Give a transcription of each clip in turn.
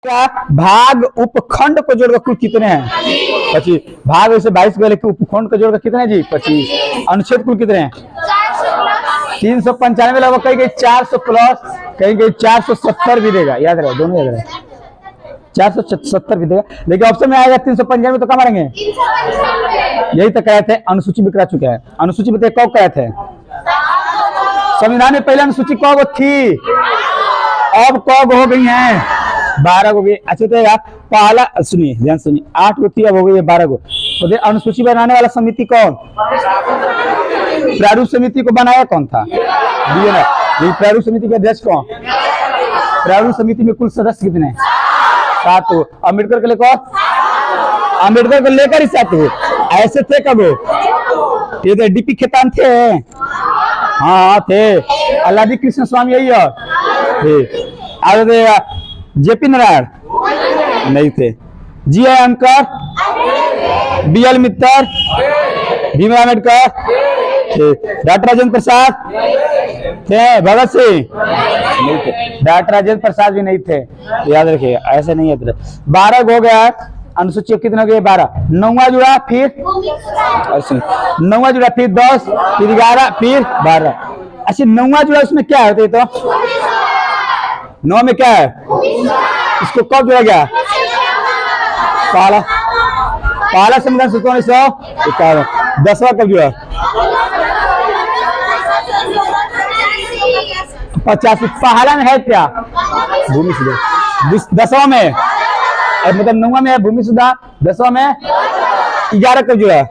क्या भाग उपखंड को जोड़कर कुल कितने हैं? 25। भाग वैसे 22 गए लेकिन उपखंड को जोड़कर कितने जी? 25। अनुच्छेद कुल कितने हैं? 395 लगभग, कहीं 400 प्लस, कहीं 470 भी देगा। याद रहे, दोनों याद रहे, 470 भी देगा, लेकिन ऑप्शन में आएगा 395 तो क्या मारेंगे? यही तो कराए थे, अनुसूची भी करा चुके हैं। अनुसूची बताइए कब कराए थे? संविधान में पहले अनुसूची कब थी, अब कब हो गई है? 12 हो गई। अच्छा तो पहला सुनिए, ध्यान सुनिए, 8 गो थी, अब हो गई है 12 गो। तो अनुसूची बनाने वाला समिति कौन? प्रारूप समिति को बनाया कौन था? प्रारूप समिति के अध्यक्ष कौन? प्रारूप समिति में कुल सदस्य कितने? 7 हो। अम्बेडकर को लेकर, अम्बेडकर को लेकर ही 7 हो। ऐसे थे कब? ये तो डीपी खेतान थे, हाँ थे। अल्लादी कृष्ण स्वामी यही थे। जेपी नारायण नहीं थे। जी आई अंकर, BL मित्तर, भीमराव अम्बेडकर थे। डॉक्टर राजेंद्र प्रसाद थे। भगत सिंह नहीं थे। डॉक्टर राजेंद्र प्रसाद भी नहीं थे, याद रखिएगा, ऐसे नहीं याद रहे। 12 हो गया अनुसूची, कितने हो गए? 12। 9वां जुड़ा, फिर 9वां जुड़ा, फिर 10, फिर 11, फिर 12। अच्छा 9वां जुड़ा, उसमें क्या होता है? तो 9 में क्या है? इसको कब जोड़ा गया? पहला संविधान 1951। 10वां कब जुड़ा? 85। पहला में है क्या? भूमि सुधार। 10वां में, मतलब 9वां में है भूमि सुधार, 10वां में 11 कब जुड़ा?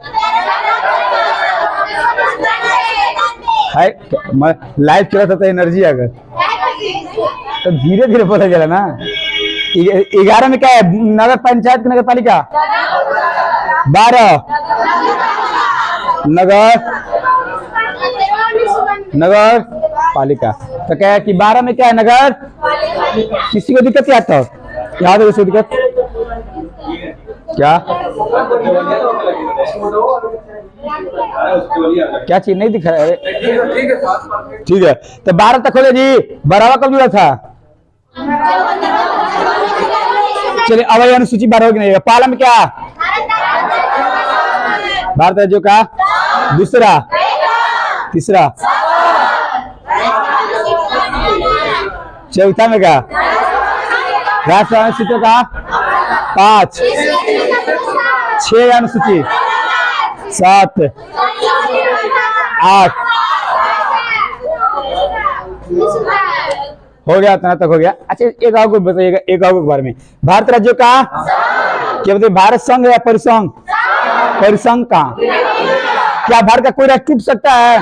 लाइव चला था तो एनर्जी आ गई, तो धीरे धीरे बोला जा रहा ना। 11 में क्या है? नगर पंचायत, नगर पालिका। 12 नगर पालिका। तो क्या है कि 12 में क्या है? नगर। किसी को दिक्कत क्या था? याद है दिक्कत क्या? क्या चीज नहीं दिखा है? ठीक है, तो 12 तक हो गया जी। 12वां कब जुड़ा था? चलिए अब अनुसूची 12 होगी नहीं। पहला में क्या? भारत राज्यों का। दूसरा, तीसरा, चौथा में क्या? राष्ट्रीय अनुसूचियों का 5। 6 अनुसूची, 7, 8 हो गया, इतना तक हो गया। अच्छा एक और बताइएगा, एक और के बारे में। भारत राज्यों का क्या बताइए? भारत संघ या परिसंघ? परिसंघ का। क्या भारत का कोई राज्य टूट सकता है?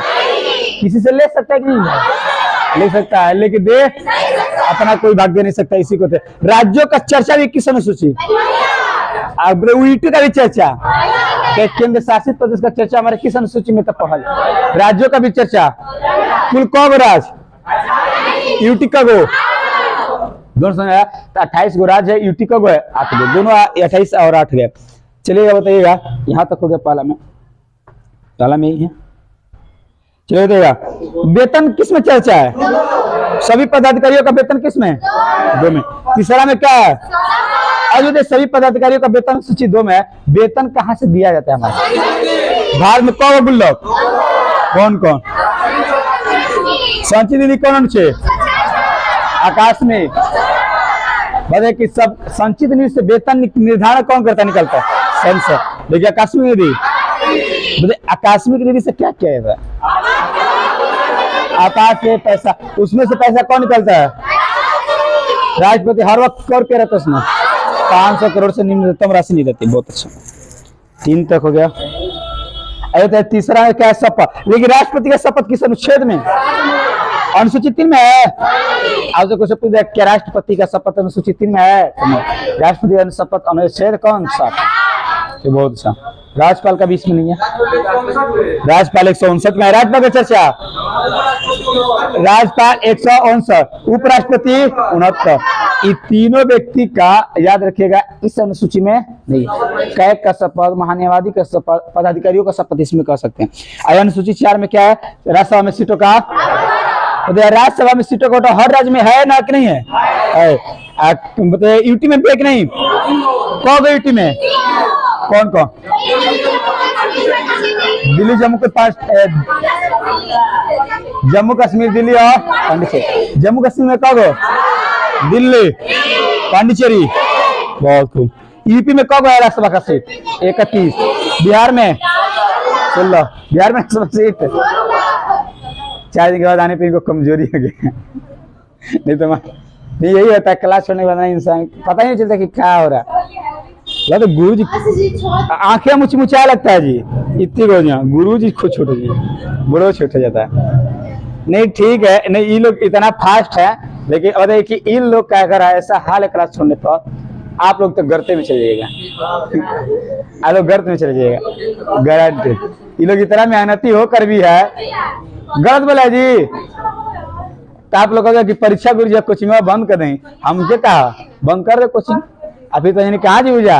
किसी से ले सकता है कि नहीं? ले सकता है, लेकिन दे अपना कोई भाग दे नहीं सकता। इसी को थे राज्यों का चर्चा भी किस अनुसूची? यूटी का भी चर्चा, केंद्र शासित प्रदेश का चर्चा हमारे किस अनुसूची में? तब पहल राज्यों का भी चर्चा। कुल कौ राज? यूटी का गो दोनों समझ। तो 28 गो राज है, यूटी का गो है 8 गो, दोनों 28 और 8 गए। चलिएगा बताइएगा, यहाँ तक हो गया। पहला में ही है। चलिए बताइएगा, वेतन किस में चर्चा है? सभी पदाधिकारियों का वेतन किस में? 2 में। तीसरा में क्या है? अयोध्या सभी पदाधिकारियों का वेतन सूची 2 में है। वेतन कहाँ से दिया जाता है हमारे भारत में? कौन गुल्लक? कौन कौन? संचित निधि कौन अनुच्छेद? आकाश में बताए कि सब संचित निधि से वेतन निर्धारण कौन करता निकलता है? संसद। देखिए आकस्मिक निधि, आकस्मिक निधि से क्या किया जाता है? आकाश से पैसा, उसमें से पैसा कौन निकलता है? राष्ट्रपति हर वक्त कर के रहता है उसमें। 500 करोड़ से न्यूनतम राशि नहीं रहती। बहुत अच्छा, 3 तक हो गया। अरे तीसरा है क्या? शपथ। लेकिन राष्ट्रपति का शपथ किस अनुच्छेद में? अनुसूची 3 में है। आज कुछ पूछ दिया क्या राष्ट्रपति का शपथ अनुसूची 3 में है? राष्ट्रपति का शपथ अनुच्छेद कौन सा? बहुत अच्छा। राज्यपाल का 20 में नहीं है। राज्यपाल 159 में है। राज्यपाल की चर्चा, राज्यपाल 159, उपराष्ट्रपति 69। ये तीनों व्यक्ति का याद रखिएगा इस अनुसूची में नहीं। कैग का शपथ, महान्यायवादी का शपथ, पदाधिकारियों का शपथ इसमें कर सकते हैं। अनुसूची 4 में क्या है? राज्यसभा में सीटों का बताइए राज्यसभा में सीटों का कोटा हर राज्य में है ना कि नहीं है? बताइए यूटी में भी है कि नहीं? कौन गए यूटी में? कौन कौन? दिल्ली जम्मू के पास जम्मू कश्मीर दिल्ली और पांडिचेरी। जम्मू कश्मीर में कब? दिल्ली पांडिचेरी। बहुत खूब। यूपी में कब है राज्यसभा का सीट? 31। बिहार में 16। बिहार में सीट 4 दिन के बाद आने पे इनको कमजोरी हो गई। नहीं तो नहीं, यही होता है क्लास छोड़ने के बाद इंसान पता ही नहीं चलता कि क्या हो रहा है। तो गुरु जी आंखें मुचमुचा लगता है जी, इतनी गोलियां। गुरु जी खुद छोटे जी, बुढ़ो छूट जाता है। नहीं ठीक है, नहीं ये लोग इतना फास्ट है, लेकिन और कि इन लोग का अगर ऐसा हाल है क्लास छोड़ने पर, आप लोग तो गर्ते में चले जाइएगा। आप लोग गर्त में चले जाइएगा गारंटी। ये लोग इतना मेहनती होकर भी है। गलत बोला जी तो आप लोग कहोगे कि परीक्षा गुरु जी कोचिंग बंद कर दें। हम क्या कहा बंद कर दे कोचिंग? अभी तो यानी कहाँ जी पूजा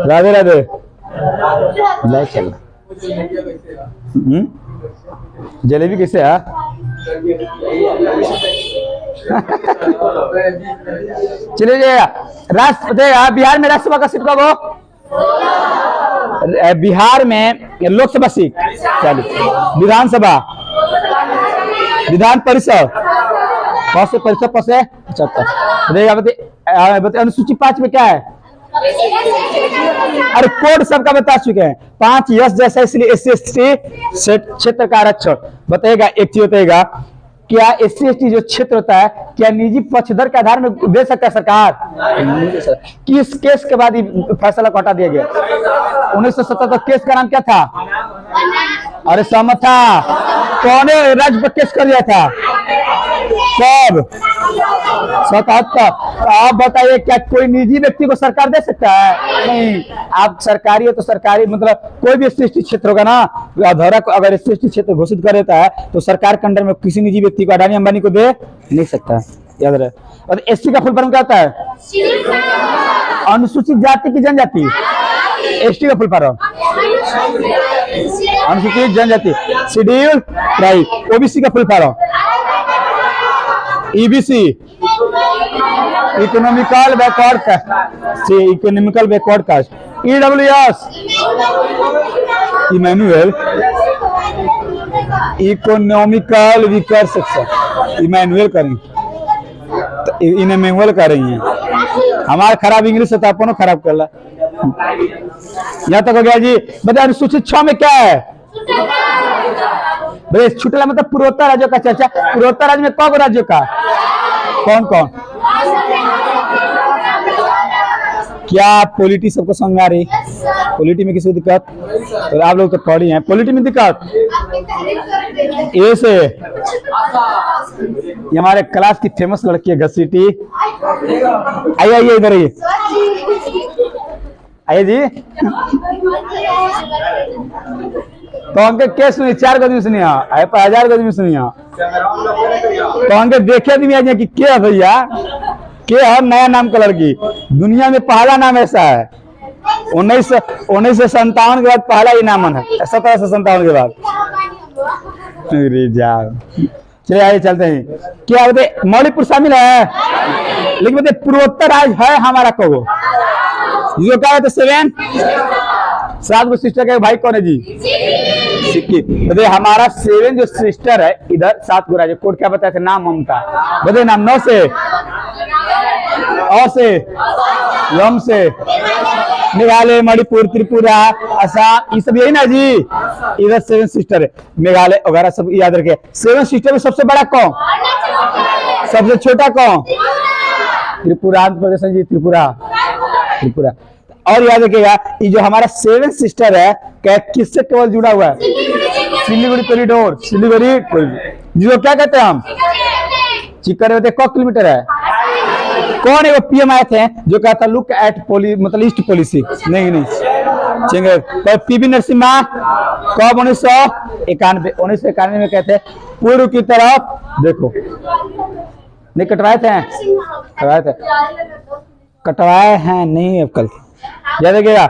राधे राधे ले चल। जलेबी कैसे है? चलिए बिहार में राज्यसभा का सीट कब हो? बिहार में लोकसभा सीट 40, विधानसभा विधान परिषद कौन से परिषद पर से 75। अनुसूची 5 में क्या है? अरे कोड सबका बता चुके हैं। 5 यस जैसा, इसलिए SC/ST क्षेत्र का आरक्षण बताएगा। एक चीज बताएगा, क्या SC/ST जो क्षेत्र होता है क्या निजी पक्षधर के आधार में दे सकता है सरकार? किस केस के बाद फैसला को हटा दिया गया? 1977 केस का नाम क्या था? अरे समता। कौन राज्य पर केस कर दिया था? कब? 77। आप बताइए क्या कोई निजी व्यक्ति को सरकार दे सकता है? नहीं। आप सरकारी है तो सरकारी मतलब कोई भी SC/ST क्षेत्र होगा ना, अधौरा को अगर SC/ST क्षेत्र घोषित कर देता है तो सरकार के अंडर में किसी निजी व्यक्ति को, अडानी अंबानी को दे नहीं सकता। याद रहे। और SC का फुल फॉर्म क्या होता है? अनुसूचित जाति की जनजाति। ST का फुल फॉर्म अनुसूचित जनजाति, शेड्यूल ट्राइब। OBC का full form EBC, economical backward caste. Economical backward caste. EWS, इमैनुअल इकोनॉमिकल वीकर सेक्शन। इमैनुअल करेंगे, इनमेनुअल करेंगे। हमारा खराब इंग्लिश है तो अपन खराब कर ला। यहाँ तक हो गया जी। बताइए अनुसूचित 6 में क्या है? छुटला मतलब पूर्वोत्तर राज्यों का चर्चा। पूर्वोत्तर राज्य में कौन राज्यों का? कौन कौन? क्या पॉलिटी सबको समझ में आ रही? पॉलिटी में किसी को दिक्कत? तो आप लोग तो पढ़ी हैं। पॉलिटी में दिक्कत ऐसे ये हमारे क्लास की फेमस लड़की है घसीटी। आइए आइए इधर आइए। आइए जी। कौन के केस सुनी? 4 गो सुनी है, 1000 गो सुनी है। कौन के देखे भी आज कि क्या भैया के है नया नाम का लड़की। दुनिया में पहला नाम ऐसा है। 1957 के बाद पहला ही नामन है। 1757 के बाद। चलिए आइए चलते हैं। क्या बोलते मौलिकपुर शामिल है? लेकिन बोलते पूर्वोत्तर राज्य है हमारा कहो जो क्या है? 7 7 गो सिस्टर का भाई कौन है जी? सिक्किम। बताइए हमारा 7 जो सिस्टर है इधर 7 गो राज्य। कोड क्या बताए थे? नाम ममता। बताइए नाम 9 से, से, यम से, मेघालय, मणिपुर, त्रिपुरा, असम, ये सब यही ना जी। इधर 7 सिस्टर है, मेघालय वगैरह सब याद रखे। 7 सिस्टर में सबसे बड़ा कौन? सबसे छोटा कौन? त्रिपुरा। आंध्र प्रदेश जी, त्रिपुरा। त्रिपुरा। और याद रखिएगा ये जो हमारा 7 सिस्टर है क्या किससे केवल जुड़ा हुआ है? सिलीगुड़ी कॉरिडोर। सिलीगुड़ी जिसको क्या कहते हैं हम? चिकन होते। क किलोमीटर है? कौन है वो PM आए थे जो कहता लुक एट मतलब ईस्ट पॉलिसी? नहीं PV नरसिम्हा। कब? 1991। 1991 में कहते पूर्व की तरफ देखो। नहीं कटवाए थे? कटवाए हैं नहीं अब कल याद रखिएगा।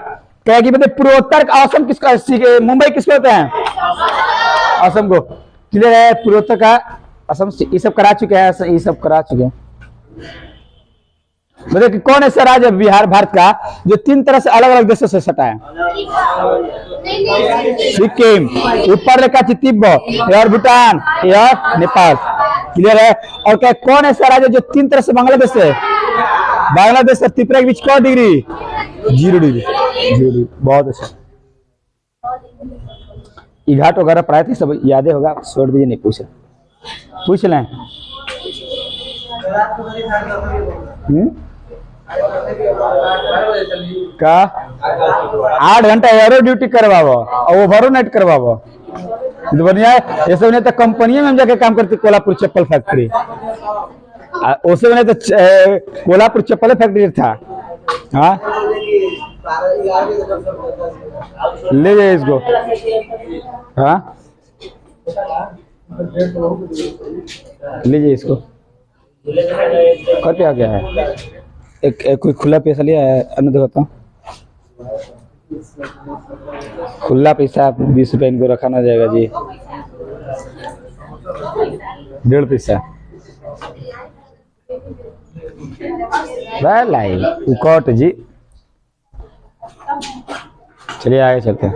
क्या कि बताइए पूर्वोत्तर का असम किसका, मुंबई किसको होते हैं? असम को। क्लियर है? पूर्वोत्तर का असम ये सब करा चुके हैं, ये सब करा चुके हैं। बताइए कि कौन ऐसा राज्य है बिहार भारत का जो 3 तरह से अलग अलग देशों से सटा है? सिक्किम, ऊपर रेखा तिब्बत, और भूटान, और नेपाल। क्लियर है? और क्या कौन ऐसा राज्य जो 3 तरह से बांग्लादेश से, बांग्लादेश और त्रिपुरा के बीच कौन डिग्री? 0 डिग्री। 0 डिग्री। बहुत अच्छा। घाट वगैरह पढ़ाए थे, सब यादें होगा, छोड़ दीजिए, नहीं पूछ लें। का 8 घंटा एरो ड्यूटी करवाबो और ओवरो नाइट करवाबो, तो बढ़िया है। ये सब नहीं तो कंपनी में हम जाके काम करते, कोल्हापुर चप्पल फैक्ट्री, उससे बने तो कोल्हापुर चप्पल फैक्ट्री था। हाँ, ले जाइए इसको। हाँ, ले जाइए इसको। कट आ गया है, एक कोई खुला पैसा लिया है, अन्य दिखाता हूँ। खुला पैसा 20 रुपए इनको रखा ना जाएगा जी, 1.5 पैसा। कट जी। चलिए आगे चलते हैं।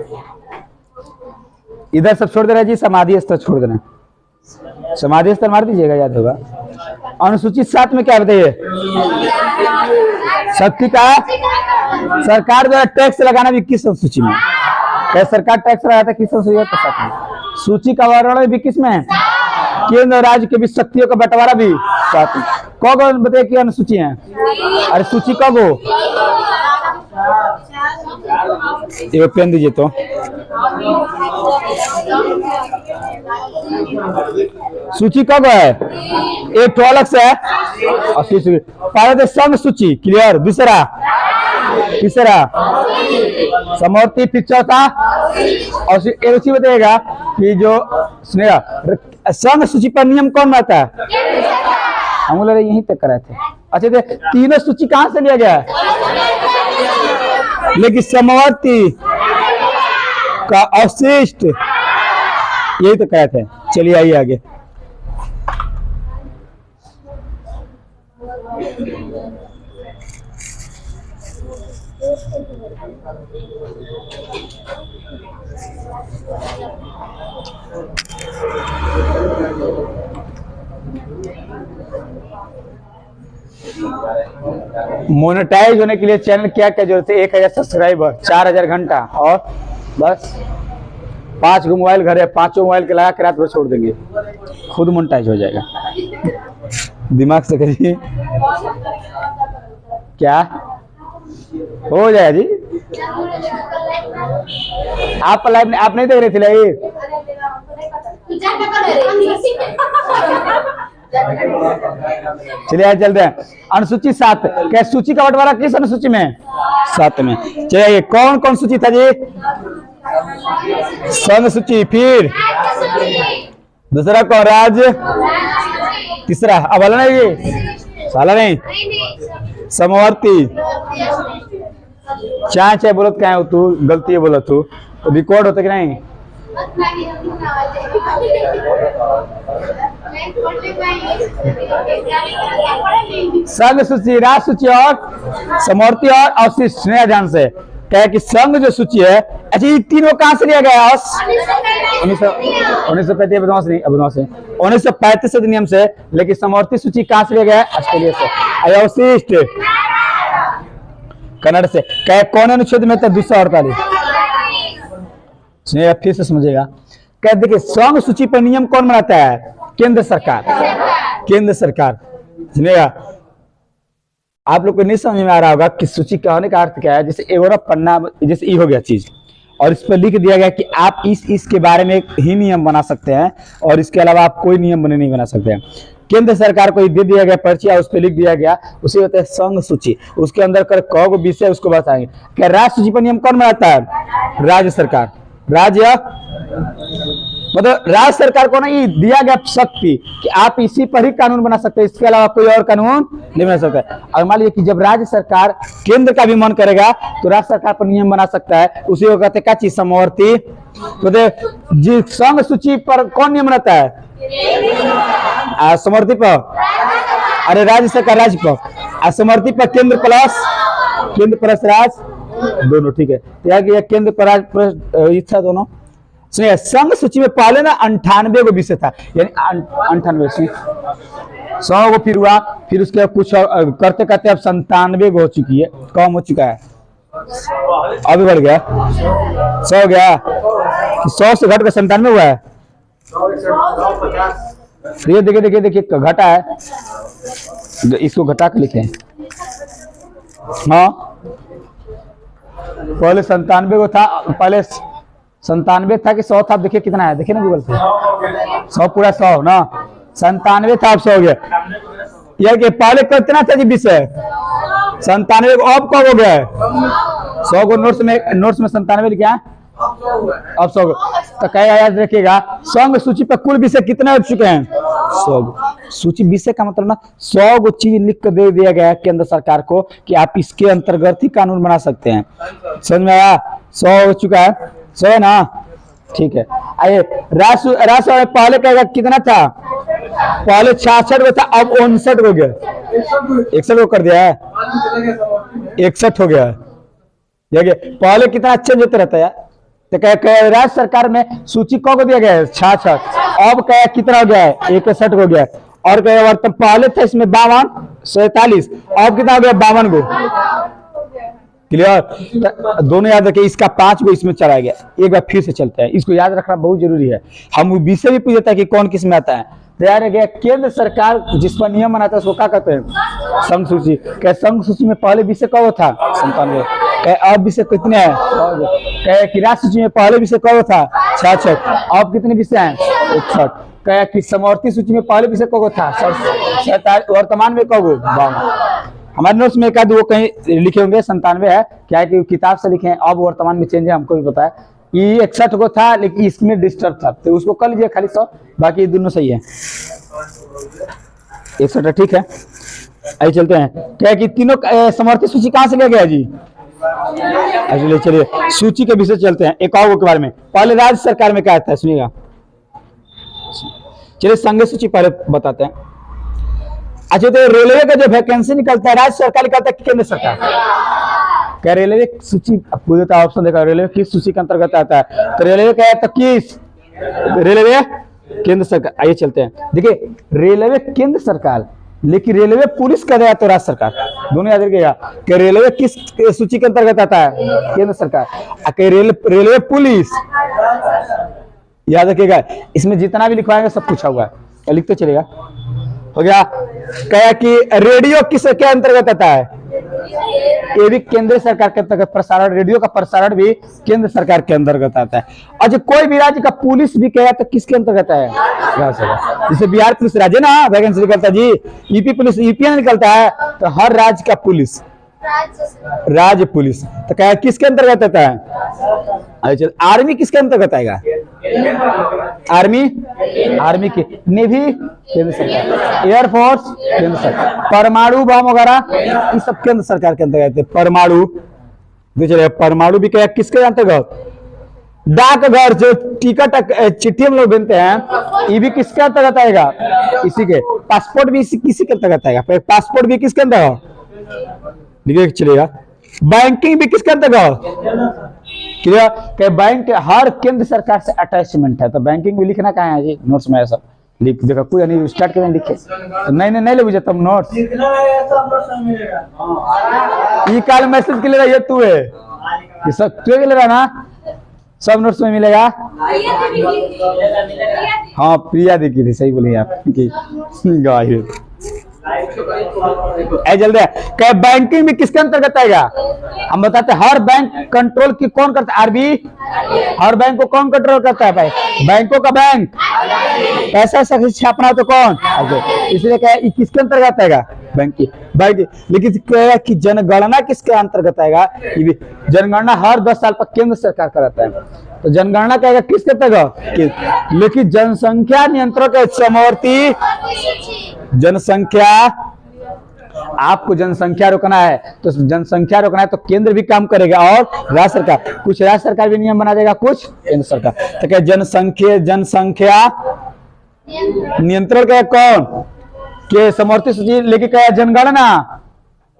इधर सब छोड़ देना जी, समाधि स्थल छोड़ देना। समाधि स्थल मार दीजिएगा, याद होगा। अनुसूचित 7 में क्या बताइए? शक्ति का सरकार द्वारा टैक्स लगाना भी किस अनुसूची में? क्या सरकार टैक्स लगाता है किस अनुसूची में? सूची का वर्णन भी किस में है? केंद्र और राज्य के बीच शक्तियों का बंटवारा भी 7 में। कौन बताइए कि अनुसूची है? अरे सूची कब हो? ये पेन दीजिए तो। सूची कब है? एक तो अलग से है और संघ सूची। क्लियर? दूसरा, तीसरा समवर्ती, फिर चौथा, और एक उसी बताइएगा कि जो सुनेगा संघ सूची पर नियम कौन बनाता है? हम लोग यहीं तक कराए थे। अच्छा, तो तीनों सूची कहां से लिया गया है? लेकिन समवर्ती का अवशिष्ट यही तो कराए थे। चलिए आइए आगे। मोनेटाइज होने के लिए चैनल क्या क्या जरूरत है? 1000 सब्सक्राइबर, 4000 घंटा, और बस 5 गो मोबाइल घर है, 5 मोबाइल के लगा के रात भर छोड़ देंगे, खुद मोनेटाइज हो जाएगा। दिमाग से करिए, क्या हो जाएगा जी? आप लाइव आप नहीं देख रहे थे लाइव? चलिए आज चलते हैं। अनुसूची 7, क्या सूची का बंटवारा किस अनुसूची में? 7 में। चलिए कौन कौन सूची था जी? संघ सूची, फिर दूसरा कौन? राज्य, तीसरा अब वाला नहीं, साला नहीं, समवर्ती। चाहे बोलत क्या है तू, गलती है बोला तू, रिकॉर्ड होता कि नहीं? संघ सूची, राज्य सूची और समवर्ती और अवशिष्ट। नया ध्यान से क्या है कि संघ जो सूची है, अच्छा ये तीनों कहां से लिया गया? 1935 अधिनियम से। लेकिन समवर्ती सूची कहां से लिया गया? ऑस्ट्रेलिया से। अवशिष्ट कन्नड़ से। क्या कौन अनुच्छेद में था? 248। फिर से समझेगा। क्या देखिए, संघ सूची पर नियम कौन बनाता है? केंद्र सरकार। केंद्र सरकार, सुनिएगा। आप लोग को नहीं समझ में आ रहा होगा कि सूची का होने का अर्थ क्या है। जैसे एगोरा पन्ना, जैसे ई हो गया चीज, और इस पर लिख दिया गया कि आप इसके बारे में ही नियम बना सकते हैं, और इसके अलावा आप कोई नियम नहीं बना सकते हैं। केंद्र सरकार को दे दिया गया पर्ची, उस पर लिख दिया गया, उसे होता है संघ सूची। उसके अंदर कर कौ विषय उसको बताएंगे। क्या राज्य सूची पर नियम कौन बनाता है? राज्य सरकार। राज्य मतलब राज्य सरकार को ना ये दिया गया शक्ति कि आप इसी पर ही कानून बना सकते हैं, इसके अलावा कोई और कानून नहीं बना सकता। और मान लीजिए कि जब राज्य सरकार केंद्र का भी मन करेगा तो राज्य सरकार पर नियम बना सकता है, उसी को कहते हैं क्या चीज, समवर्ती। तो जी संघ सूची पर कौन नियम बनाता है? समवर्ती पर, अरे राज्य सरकार राज्य पर, समवर्ती पर केंद्र प्लस राज्य दोनों, ठीक है। तो केंद्र पर राज्य इच्छा दोनों। सुनिए, संघ सूची में पहले ना 98 गो विषय था, यानी 98 से 100 गो फिर हुआ, फिर उसके कुछ करते करते अब 97 गो हो चुकी है, कम हो चुका है, अभी बढ़ गया 100 हो गया, 100 से घट कर 97 हुआ है। ये देखिए घटा है, इसको घटा के लिखे। हाँ पहले 97 गो था, पहले 97 था कि 100 था, देखिए कितना है, देखिए ना गूगल पे, 100 पूरा 100 ना, 97 था, अब 100 हो गया। यह कि पहले कितना था जी विषय? 97 को अब कब हो गया है? 100 को नोट्स में 97 लिखा है, अब 100। तो क्या याद रखिएगा, संघ सूची पर कुल विषय कितने हो चुके हैं? 100। सूची विषय का मतलब ना 100 गो चीज लिख कर दे दिया गया है केंद्र सरकार को कि आप इसके अंतर्गत ही कानून बना सकते हैं। समझ में आया? 100 हो चुका है, 100 है ना, ठीक है। आइए राष्ट्र पहले क्या कितना था? पहले 66 गो था, अब 59 हो गया, 61 को कर दिया है, 61 हो गया है। पहले कितना चेंज होता रहता है। तो राज्य सरकार में सूची को दिया गया है 66, अब क्या कितना हो गया है? 61 हो गया। और क्या पहले था इसमें 52, 47, अब कितना हो गया? 52 गो। क्लियर? दोनों याद रखिए, इसका 5 गो इसमें चला गया। एक बार फिर से चलते हैं, इसको याद रखना बहुत जरूरी है। हम विषय भी पूछता है कि कौन किस में आता है। तैयार है गया, केंद्र सरकार जिस पर नियम बनाता है उसको क्या कहते हैं? संघ सूची। क्या संघ सूची में पहले विषय कब था? 97। अब विषय कितने हैं? क्या कि राज्य सूची में पहले विषय कब था? 66। अब कितने विषय हैं? 61। क्या कि समवर्ती सूची में पहले विषय कब था? 47। वर्तमान में कब? 52। हमारे नोट्स में एक आध वो कहीं लिखे होंगे 97 है, क्या है कि किताब से लिखे हैं, अब वर्तमान में चेंज है, हमको भी पता है। ये 61 को था, लेकिन इसमें डिस्टर्ब था, तो उसको कर लीजिए खाली 100, बाकी दोनों सही है। 61 ठीक है। आइए चलते हैं, क्या है कि तीनों समवर्ती सूची कहाँ से लिया गया जी? चलिए सूची के विषय चलते हैं, एक और के बारे में। पहले राज्य सरकार में क्या था सुनिएगा। चलिए संघ सूची पहले बताते हैं। अच्छा, तो रेलवे का जो वैकेंसी निकलता है राज्य सरकार निकलता है कि केंद्र सरकार? क्या रेलवे सूची पूछता ऑप्शन देखा, रेलवे किस सूची के अंतर्गत आता है? तो रेलवे क्या है? तो किस रेलवे? केंद्र सरकार। आइए चलते हैं, देखिए रेलवे केंद्र सरकार, लेकिन रेलवे पुलिस का है तो राज्य सरकार, दोनों याद रखिएगा। कि रेलवे किस सूची के अंतर्गत आता है? केंद्र सरकार। रेलवे पुलिस याद रखिएगा, इसमें जितना भी लिखवाएंगे सब पूछा हुआ है, लिखते चलेगा। हो गया। क्या कि रेडियो किसके अंतर्गत आता है? ये भी केंद्र सरकार के अंतर्गत प्रसारण, रेडियो का प्रसारण भी केंद्र सरकार के अंतर्गत आता है। अच्छा, कोई भी राज्य का पुलिस भी कहे तो किसके अंतर्गत है? जैसे बिहार पुलिस राज्य ना वैकेंसी निकलता है जी, यूपी पुलिस यूपी निकलता है, तो हर राज्य का पुलिस राज्य पुलिस, तो क्या किसके अंतर्गत आता है? अच्छा, आर्मी किसके अंतर्गत आएगा? आर्मी की, नेवी केंद्र सरकार, एयरफोर्स केंद्र सरकार, परमाणु बम वगैरह ये सब केंद्र सरकार के अंतर्गत है। परमाणु परमाणु भी क्या किसके अंतर्गत? डाकघर जो टिकट चिट्ठी हम लोग बनते हैं, ये भी किसके अंतर्गत आएगा? इसी के। पासपोर्ट भी किसी के अंतर्गत आएगा। पासपोर्ट भी किसके अंतर्गत? चलेगा। बैंकिंग भी किसके अंतर्गत? क्लियर? कि बैंक हर केंद्र सरकार से अटैचमेंट है, तो बैंकिंग भी लिखना कहाँ है जी? नोट्स में सब लिख देखो, कोई नहीं स्टार्ट करें लिखे तो नहीं ले बुझे तुम नोट्स ये काल मैसेज के लिए ये तू है ये सब तू ले रहा ना, सब नोट्स में मिलेगा। हाँ प्रिया देखी थी, सही बोली आप की जल्दी। क्या बैंकिंग भी किसके अंतर्गत आएगा? हम बताते हैं, हर बैंक कंट्रोल की कौन करता है? आरबी। हर बैंक को कौन कंट्रोल करता है भाई? बैंकों का बैंक। पैसा छापना तो कौन? इसलिए क्या है किसके अंतर्गत आएगा? बैंक की। लेकिन क्या है कि जनगणना किसके अंतर्गत आएगा? जनगणना हर 10 साल पर केंद्र सरकार कराता है। तो जनगणना कहेगा किसके तहत, लेकिन जनसंख्या नियंत्रण के समवर्ती जनसंख्या, आपको जनसंख्या रोकना है तो जनसंख्या रोकना है तो केंद्र भी काम करेगा और राज्य सरकार, कुछ राज्य सरकार भी नियम बना देगा, कुछ केंद्र सरकार। तो क्या जनसंख्या नियंत्रण का कौन के समवर्ती सूची लेके क्या जनगणना,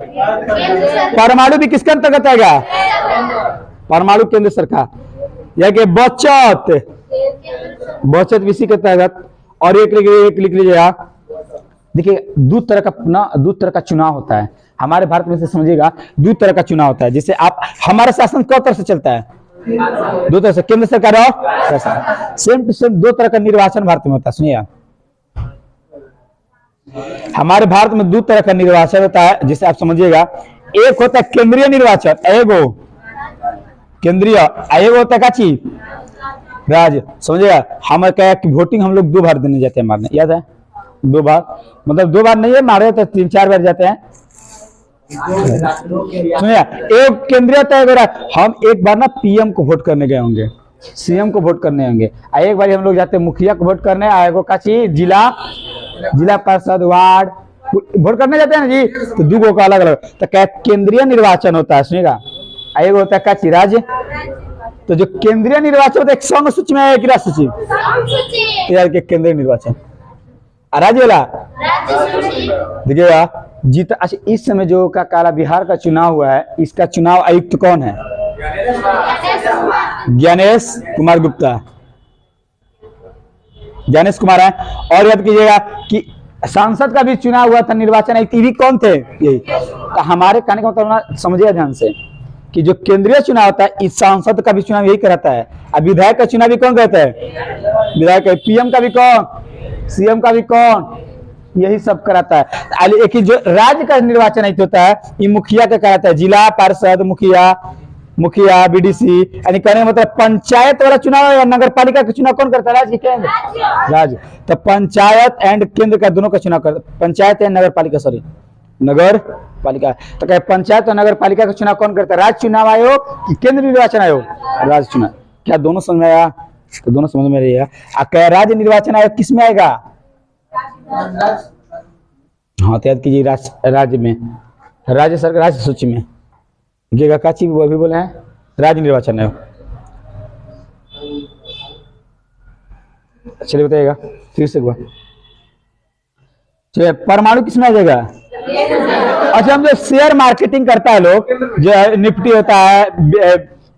परमाणु भी किसके अंतर्गत आएगा, परमाणु केंद्र सरकार, या कि बचत इसी के तहत। और एक लिख लीजिएगा, देखिए दो तरह का चुनाव होता है हमारे भारत में, से समझिएगा दो तरह का चुनाव होता है। जैसे आप हमारा शासन कौ तरह से चलता है, दो तरह से, केंद्र सरकार और सेम टू सेम दो तरह का निर्वाचन भारत में होता है। सुनिए हमारे भारत में दो तरह का निर्वाचन होता है, जिसे आप समझिएगा, एक होता है केंद्रीय निर्वाचन, एगो केंद्रीय, एगो होता है काची राज्य। समझिएगा हम क्या वोटिंग हम लोग 2 बार देने जाते हैं, मारने, याद है 2 बार, मतलब 2 बार नहीं है, मारे तो 3-4 बार जाते हैं। सुनिए एक केंद्रीय होता है, हम एक बार ना पीएम को वोट करने गए होंगे, सीएम को वोट करने होंगे, एक बार हम लोग जाते हैं मुखिया को वोट करने, आएगो काची जिला परिषद वार्ड वोट करने जाते हैं ना जी, तो 2 गो का अलग अलग। तो क्या केंद्रीय निर्वाचन होता है, सुनिएगा, एक होता है काची राज्य। तो जो केंद्रीय निर्वाचन होता है, एक संघ सूची में है, एक राज्य सूची, यार के केंद्रीय निर्वाचन, राज्य वाला देखिएगा जीता। अच्छा इस समय जो का काला बिहार का चुनाव हुआ है, इसका चुनाव आयुक्त कौन है, ज्ञानेश कुमार गुप्ता, ज्ञानेश कुमार है। और याद कीजिएगा कि सांसद का भी चुनाव हुआ था, निर्वाचन आयुक्त भी कौन थे, यही। तो हमारे कहने का मतलब समझिए ध्यान से कि जो केंद्रीय चुनाव होता है, इस सांसद का भी चुनाव यही कराता है। अब विधायक का चुनाव भी कौन करता है, विधायक, पीएम का भी कौन, सीएम का भी कौन, यही सब कराता है। एक ही जो राज्य का निर्वाचन आयुक्त होता है, ये मुखिया का कराता है, जिला पार्षद मुखिया बीडीसी, यानी कहने का मतलब पंचायत वाला चुनाव या नगर पालिका का चुनाव कौन करता है, राज्य केंद्र, राज्य। तो पंचायत एंड केंद्र का दोनों का चुनाव करता, पंचायत एंड नगर पालिका, सॉरी नगर पालिका। तो क्या पंचायत और नगर पालिका का चुनाव कौन करता है, राज्य चुनाव आयोग कि केंद्र निर्वाचन आयोग, राज्य चुनाव। क्या दोनों समझ में आया, तो दोनों समझ में रहिएगा। क्या राज्य निर्वाचन आयोग किस में आएगा, हाँ तो याद कीजिए राज्य में, राज्य सरकार राज्य सूची में देखिएगा, काची वो भी बोले हैं राज्य निर्वाचन आयोग। चलिए बताइएगा फिर से एक बार, चलिए परमाणु किसमें आ जाएगा। अच्छा हम जो शेयर मार्केटिंग करता है लोग, जो निफ्टी होता है,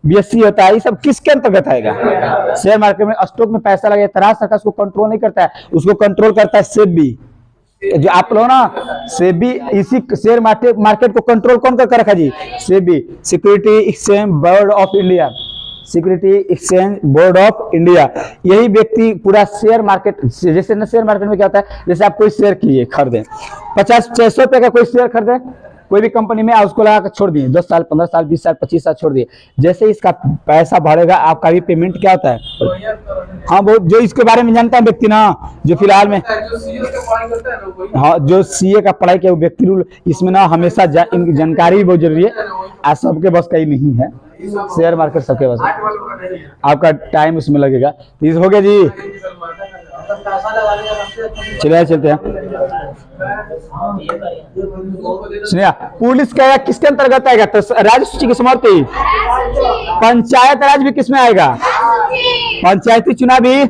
बीएससी होता है, ये सब किसके अंतर्गत आएगा, शेयर मार्केट में स्टॉक में पैसा लगे, राज्य सरकार उसको कंट्रोल नहीं करता है, उसको कंट्रोल करता है सेबी। जो आप लोग ना सेबी, इसी शेयर मार्केट को कंट्रोल कौन कर रखा जी, SEBI, security exchange board of India, security exchange board of India. यही व्यक्ति पूरा शेयर मार्केट, जैसे ना शेयर मार्केट में क्या होता है, जैसे आप कोई शेयर कीजिए, खरीदे 50-600 रुपए का कोई शेयर खरीदे कोई भी कंपनी में, उसको लगा कर छोड़ दिए 10 साल 15 साल 20 साल 25 साल छोड़ दिए, जैसे इसका पैसा बढ़ेगा आपका भी पेमेंट क्या होता है, हाँ वो जो इसके बारे में जानता है व्यक्ति ना, जो फिलहाल में हाँ जो सीए का पढ़ाई किया व्यक्ति, रूल इसमें ना हमेशा इनकी जानकारी भी बहुत जरूरी है, आज सबके बस का ही नहीं है शेयर मार्केट, सबके बस, आपका टाइम उसमें लगेगा। इस हो गया जी, चलिए चलते हैं। सुनिए पुलिस का किसके अंतर्गत आएगा, तो राज्य सूची की समर्थी, पंचायत राज भी किसमें आएगा, पंचायती चुनाव भी,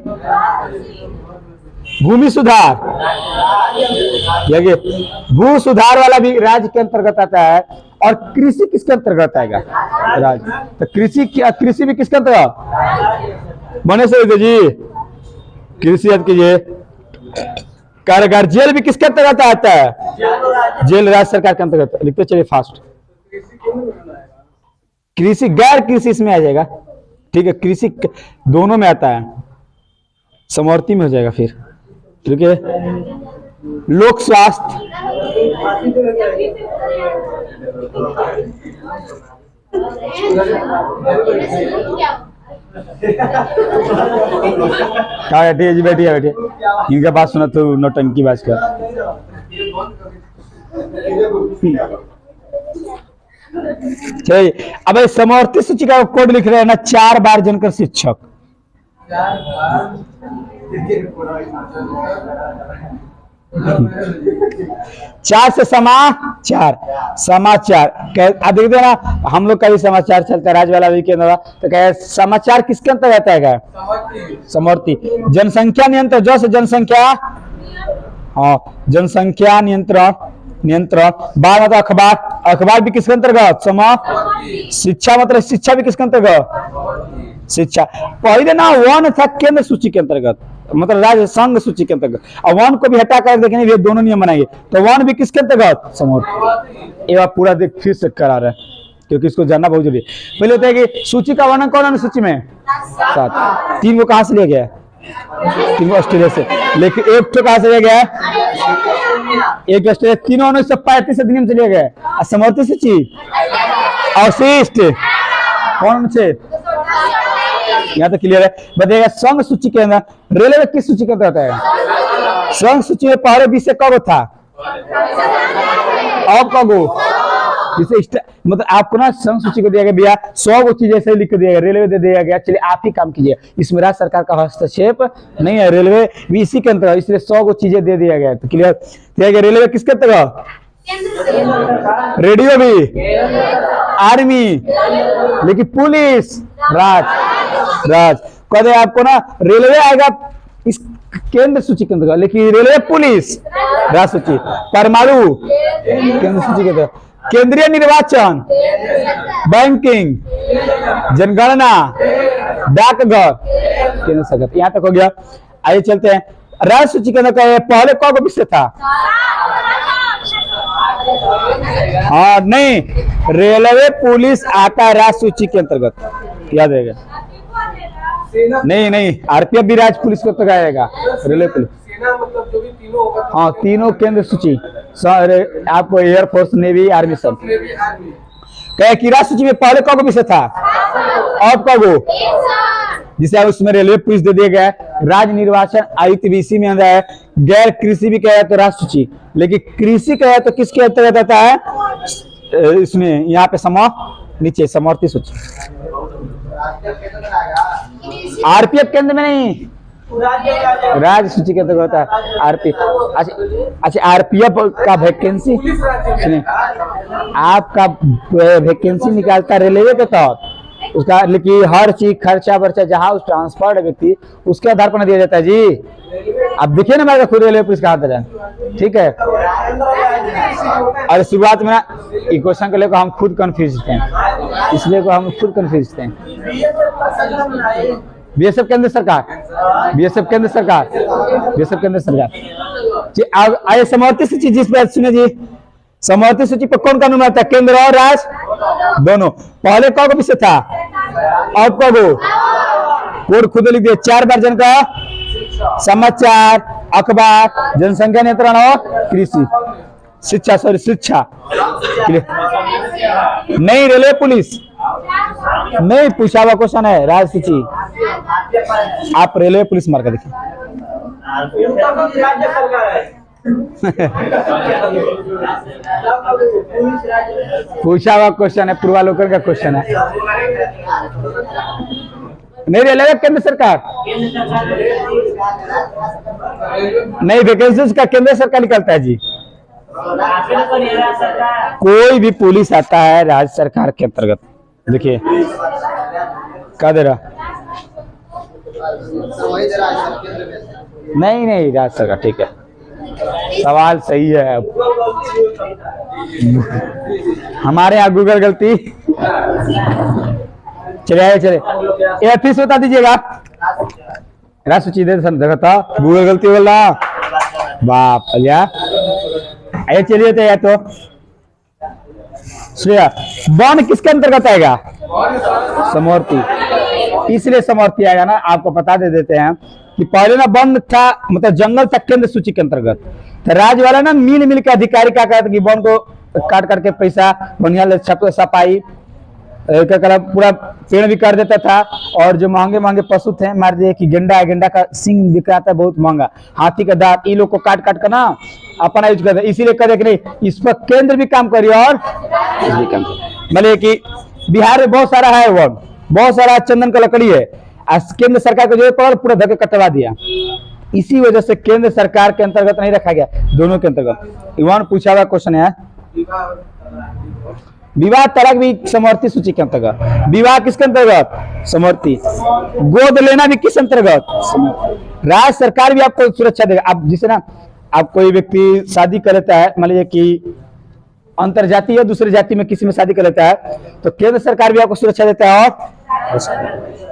भूमि सुधार, भू सुधार वाला भी राज्य के अंतर्गत आता है। और कृषि किसके अंतर्गत आएगा, राज्य। तो कृषि भी किसके अंतर्गत, बने से जी कृषि याद कीजिए। कारागार जेल भी किसके अंतर्गत आता है, जेल राज्य सरकार के अंतर्गत, लिखते चलिए फास्ट। कृषि गैर कृषि इसमें आ जाएगा, ठीक है, कृषि दोनों में आता है, समवर्ती में हो जाएगा फिर, ठीक है। लोक स्वास्थ्य, क्या बैठिए जी, बैठिए बैठिए, इनका बात सुना तो नौटंकी बात कर। चलिए अब ये समवर्ती सूची का कोड लिख रहे हैं ना, 4 बार जनकर शिक्षक। 4 से समाचार, समाचार अब देखते ना, हम लोग का भी समाचार चलता है, राज वाला भी केंद्र, तो क्या समाचार किसके अंतर रहता है? समवर्ती। जनसंख्या नियंत्रण, जो से जनसंख्या, हाँ जनसंख्या नियंत्रण, नियंत्रण। बाद मतलब अखबार, अखबार भी किसके अंतर्गत? शिक्षा मतलब शिक्षा भी किसके अंतर्गत? शिक्षा। पहले ना वन था केंद्र सूची के अंतर्गत, मतलब राज्य संघ सूची के अंतर्गत, और वन को भी हटा कर देखेंगे, ये दोनों नियम बनाएंगे, तो वन भी किसके अंतर्गत? समवर्ती। ये बात पूरा देख फिर से करा रहे हैं, क्योंकि इसको जानना बहुत जरूरी है। पहले होता है कि सूची का वर्णन कौन है सूची में? 7। 3 को कहां से लिया गया? 3 को ऑस्ट्रेलिया से, लेकिन 1 तो कहां से लिया गया? 1 ऑस्ट्रेलिया। तीनों 1935 अधिनियम से लिया गया। समवर्ती सूची अवशिष्ट कौन से? यहाँ तो क्लियर है। बताइएगा संघ सूची के अंदर रेलवे किस सूची के अंदर आता है? संघ सूची में पहले विषय कब था? अब कब? जैसे मतलब आपको ना संघ सूची को दिया गया भैया 100 को चीज ऐसे लिख दिया गया, रेलवे दे दिया गया, चलिए आप ही काम कीजिए, इसमें राज्य सरकार का हस्तक्षेप नहीं है, रेलवे भी इसी के अंतर्गत, इसलिए 100 को चीजें दे दिया गया। तो क्लियर दिया गया। रेलवे किसके अंतर्गत? रेडियो भी, आर्मी, लेकिन पुलिस राज कह दे आपको ना, रेलवे आएगा इस केंद्र सूची के अंतर्गत, लेकिन रेलवे पुलिस राज सूची। परमाणु केंद्र सूची के अंतर्गत। केंद्रीय निर्वाचन, बैंकिंग, जनगणना, डाकघर केंद्र सरकार। यहां तक हो गया। आइए चलते हैं राज्य सूची के अंदर। पहले कौन को विषय था? हाँ नहीं, रेलवे पुलिस आता है राज्य सूची के अंतर्गत, याद रहेगा। नहीं आरपीएफ भी राज्य पुलिस को तक आएगा। रेलवे पुलिस मतलब जो भी तीनों होगा, हाँ तीनों केंद्र सूची, आप एयरफोर्स, नेवी, आर्मी सब। कहे कि राज्य सूची में पहले कब विषय था? अब कब? जिसे उसमें रेलवे पुलिस दे दिया गया। राज्य निर्वाचन आयुक्त भी इसी में अंदर है। गैर कृषि भी कहा तो राज्य सूची, लेकिन कृषि कहा तो किसके अंतर्गत आता है? इसमें यहाँ पे नीचे समवर्ती सूची। आरपीएफ केंद्र में नहीं, राज्य सूची के अंतर्गत होता है आरपीएफ। अच्छा आरपीएफ का वैकेंसी सुनिए, आपका वैकेंसी निकालता रेलवे के तहत, उसका लेकिन हर चीज खर्चा वर्चा जहां उस ट्रांसफर्ड व्यक्ति उसके आधार पर दिया जाता है जी। अब देखिए ना, मैं खुद रेलवे पुलिस का हाथ है, ठीक है। और शुरुआत में क्वेश्चन को लेकर हम खुद कंफ्यूज थे, इसलिए को हम खुद कंफ्यूज थे। बीएसएफ केंद्र सरकार, बीएसएफ केंद्र सरकार, बीएसएफ केंद्र सरकार जी। अब आइए समवर्ती सूची, जिस पर सुनिए जी, समवर्ती सूची पर कौन कानून आता है? केंद्र और राज्य दोनों। पहले कौन विषय था? अब कब? कोड खुद लिख दिए। 4 बार जन का समाचार, अखबार, जनसंख्या नियंत्रण और कृषि, शिक्षा, सॉरी शिक्षा नहीं, रेलवे पुलिस नहीं, पूछा हुआ क्वेश्चन है राज्य सूची। आप रेलवे पुलिस मार कर देखिए। पूछा हुआ क्वेश्चन है, पूर्वालोकन का क्वेश्चन है। नहीं रेलवे केंद्र सरकार नहीं, वैकेंसी का केंद्र सरकार निकलता है जी। कोई भी पुलिस आता है राज्य सरकार के अंतर्गत। देखिए क्या दे रहा? नहीं राज्य सरकार, ठीक है, सवाल सही है। हमारे यहाँ गूगल गलती। चले ये फिर से बता दीजिएगा। राज्य सूची देखा, गूगल गलती बोल रहा, बाप भैया। ये चलिए तो, या तो वन किसके अंतर्गत आएगा? समवर्ती, इसलिए समवर्ती आएगा ना। आपको बता देते हैं कि पहले ना वन था, मतलब जंगल था केंद्र सूची के अंतर्गत, तो राज्य वाला ना मिल के अधिकारी क्या कहता कि वन को काट करके पैसा बढ़िया सफाई पूरा पेड़ भी कर देता था। और जो महंगे पशु थे, मान लीजिए कि गेंडा का सिंग बिक रहा था बहुत महंगा, हाथी का दांत, ये लोग को काट कर ना अपना यूज करते, इसीलिए कहते कि नहीं, इस पर केंद्र भी काम करिए और भी काम करिए। मतलब कि बिहार में बहुत सारा है वर्ड, बहुत सारा चंदन का लकड़ी है, केंद्र सरकार को जो पड़ा पूरा धक्के कटवा दिया। इसी वजह से केंद्र सरकार के अंतर्गत नहीं रखा गया, दोनों के अंतर्गत। इवन पूछा हुआ क्वेश्चन है, विवाह तलाक भी समवर्ती सूची के अंतर्गत। विवाह किसके अंतर्गत? समवर्ती। गोद लेना भी किस अंतर्गत? राज्य सरकार भी आपको सुरक्षा देगा। आप जिसे ना, आप कोई व्यक्ति शादी कर लेता है, मान लीजिए कि अंतर जाति है, दूसरी जाति में किसी में शादी कर लेता है, तो केंद्र सरकार भी आपको सुरक्षा देता है, और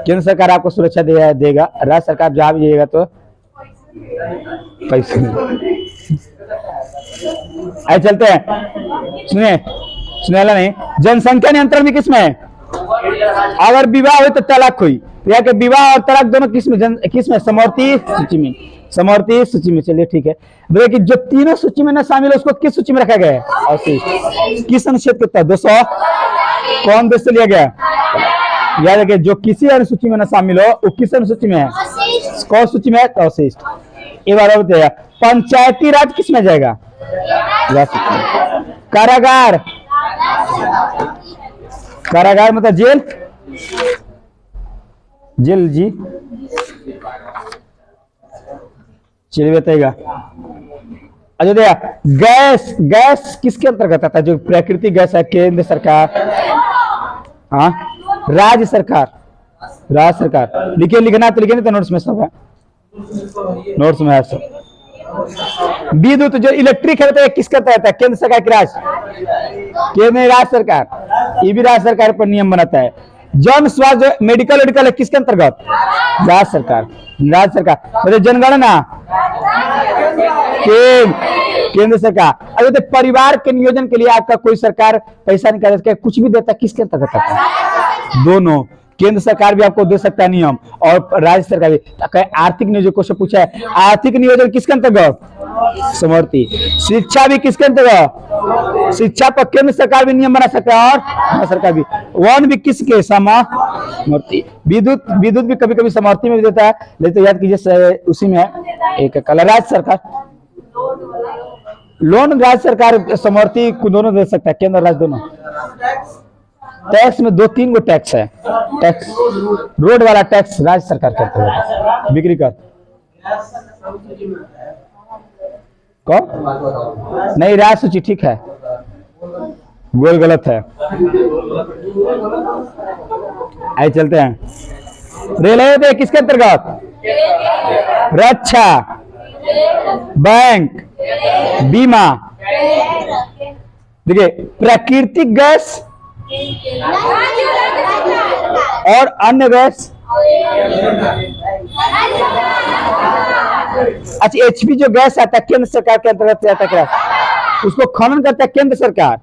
केंद्र सरकार आपको सुरक्षा देगा। राज्य सरकार जहां भी जाएगा तो पैसे। आइए चलते हैं, सुनिए, सुनेला नहीं। जनसंख्या नियंत्रण भी किसमें है? अगर विवाह हो तो तलाक हुई, या कि विवाह और तलाक दोनों किसमें? समवर्ती सूची में। समवर्ती सूची में, चलिए ठीक है। देखिए जो तीनों सूची में न शामिल है उसको किस सूची में रखा गया है? अवशिष्ट। किस अनुच्छेद के तहत? 200 कौन देश से लिया गया? याद रखिए, जो किसी अनुसूची में न शामिल हो वो किस अनुसूची में है? कौन सूची में है? अवशिष्ट। एक बार और बताइए, पंचायती राज किस में जाएगा? कारागार, कारागार मतलब जेल, जेल जी, चलिए बताइएगा। अच्छा देखिए, गैस, गैस किसके अंतर्गत आता है? जो प्राकृतिक गैस है, केंद्र सरकार, हाँ, राज्य सरकार, राज्य सरकार। लिखिए, लिखना तो लिखिए, नहीं तो नोट्स में सब है, नोट्स में है सब। विद्युत जो इलेक्ट्रिक है तो किसका तहत है? केंद्र सरकार की, राज्य, केंद्र राज्य सरकार, ये भी राज्य सरकार पर नियम बनाता है। जन स्वास्थ्य मेडिकल मेडिकल है किसके अंतर्गत? राज्य सरकार, राज्य सरकार। मतलब जनगणना केंद्र सरकार। अगर तो परिवार के नियोजन के लिए आपका कोई सरकार पैसा निकाल के कुछ भी देता है, किसके अंतर्गत आता है? दोनों, केंद्र सरकार भी आपको दे सकता है नियम, और राज्य सरकार भी। आर्थिक नियोजन क्वेश्चन पूछा है, आर्थिक नियोजन किसके अंतर्गत? समवर्ती। शिक्षा भी किसके अंतर्गत? शिक्षा पर केंद्र सरकार भी नियम बना सकता है, और राज्य सरकार भी। वन भी किसके? समवर्ती। विद्युत, विद्युत भी कभी कभी समवर्ती में भी देता है, लेकिन याद कीजिए उसी में है एक कल। राज्य सरकार, लोन राज्य सरकार समवर्ती को दोनों दे सकता है, केंद्र राज्य दोनों। टैक्स में 2-3 गो टैक्स है। टैक्स, रोड वाला टैक्स राज्य सरकार करते हैं, बिक्री कर। कौन? नहीं, राज्य सूची ठीक है, गोल गलत है। आइए चलते हैं। रेलवे किसके अंतर्गत? रक्षा, बैंक, बीमा। देखिए, प्राकृतिक गैस और अन्य गैस। अच्छा, एचपी जो गैस आता है केंद्र सरकार के अंतर्गत आता है, उसको खनन करता है केंद्र सरकार।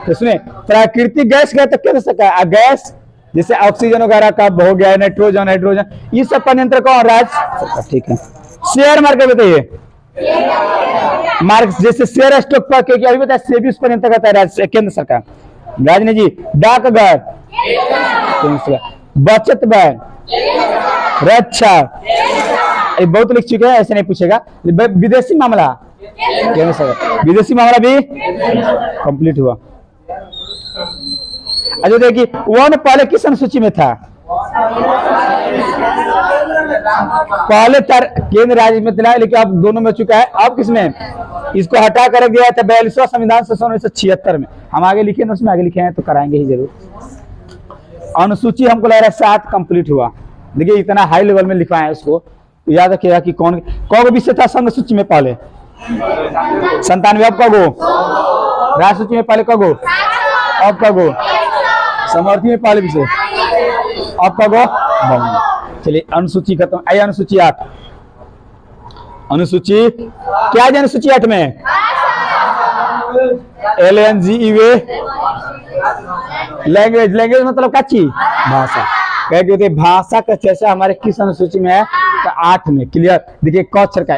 तो सुनिए, प्राकृतिक गैस गया तो केंद्र सरकार, गैस जैसे ऑक्सीजन वगैरह का हो गया, नाइट्रोजन, हाइड्रोजन, ये सब का नियंत्रण कौन? राज्य सरकार, ठीक है। शेयर मार्केट बताइए, मार्केट जैसे शेयर स्टॉक पर क्या अभी बताया, सेबी उस पर नियंत्रण करता है राज्य, केंद्र सरकार। राजनी जी, डाकघर, बचत बैंक, रक्षा, ये बहुत लिख चुके हैं, ऐसे नहीं पूछेगा। विदेशी मामला, केंद्र सरकार, विदेशी मामला भी कंप्लीट हुआ। अच्छा देखिए, वन पहले किस अनुसूची में था? पहले केंद्र राज्य में था, लेकिन अब दोनों में चुका है। अब किसमें? इसको हटा कर रख दिया था 42वां संविधान संशोधन 1976 में। हम आगे लिखे ना, उसमें आगे लिखे हैं तो कराएंगे ही जरूर। अनुसूची हमको लग रहा है 7 कंप्लीट हुआ। देखिए इतना हाई लेवल में लिखा है, उसको याद रखिएगा कि कौन विषय था संघ सूची में पहले 97। अब कगो राज्य सूची में पहले कगो, अब कगो समर्थी में पहले विषय, अब कगो। चलिए अनुसूची खत्म। आइए अनुसूची 8। अनुसूची क्या है? अनुसूची 8 में LNGE लैंग्वेज, लैंग्वेज मतलब क्या चीज? भाषा। कहते भाषा का चर्चा हमारे किस अनुसूची में है? तो 8 में। क्लियर? देखिए क अक्षर का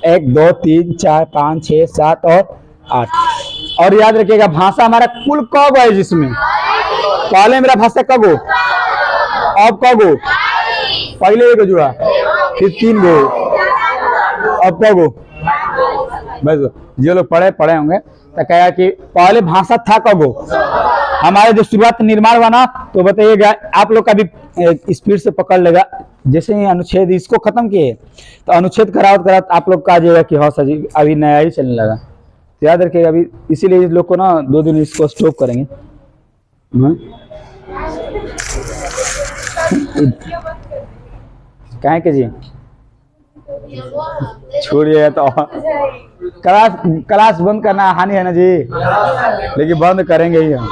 1 2 3 4 5 6 7 और 8। और याद रखिएगा भाषा हमारा कुल कब है, जिसमें पहले मेरा भाषा कब हो, अब कब हो, पहले 1 जुड़ा, फिर 3 गो, अब कब हो। बस जो लोग पढ़े होंगे तो कहा कि पहले भाषा था कब हो, हमारे जो शुरुआत निर्माण हुआ ना, तो बताइएगा आप लोग का भी स्पीड से पकड़ लेगा। जैसे ही अनुच्छेद इसको खत्म किए तो अनुच्छेद करावत आप लोग का आ जाएगा कि हाँ सर जी अभी नया ही चलने लगा। तो याद रखिएगा अभी, इसीलिए इस लोग को ना 2 दिन इसको स्टॉप करेंगे। कहें के जी छोड़िए तो क्लास बंद करना हानि है ना जी, लेकिन बंद करेंगे ही हम।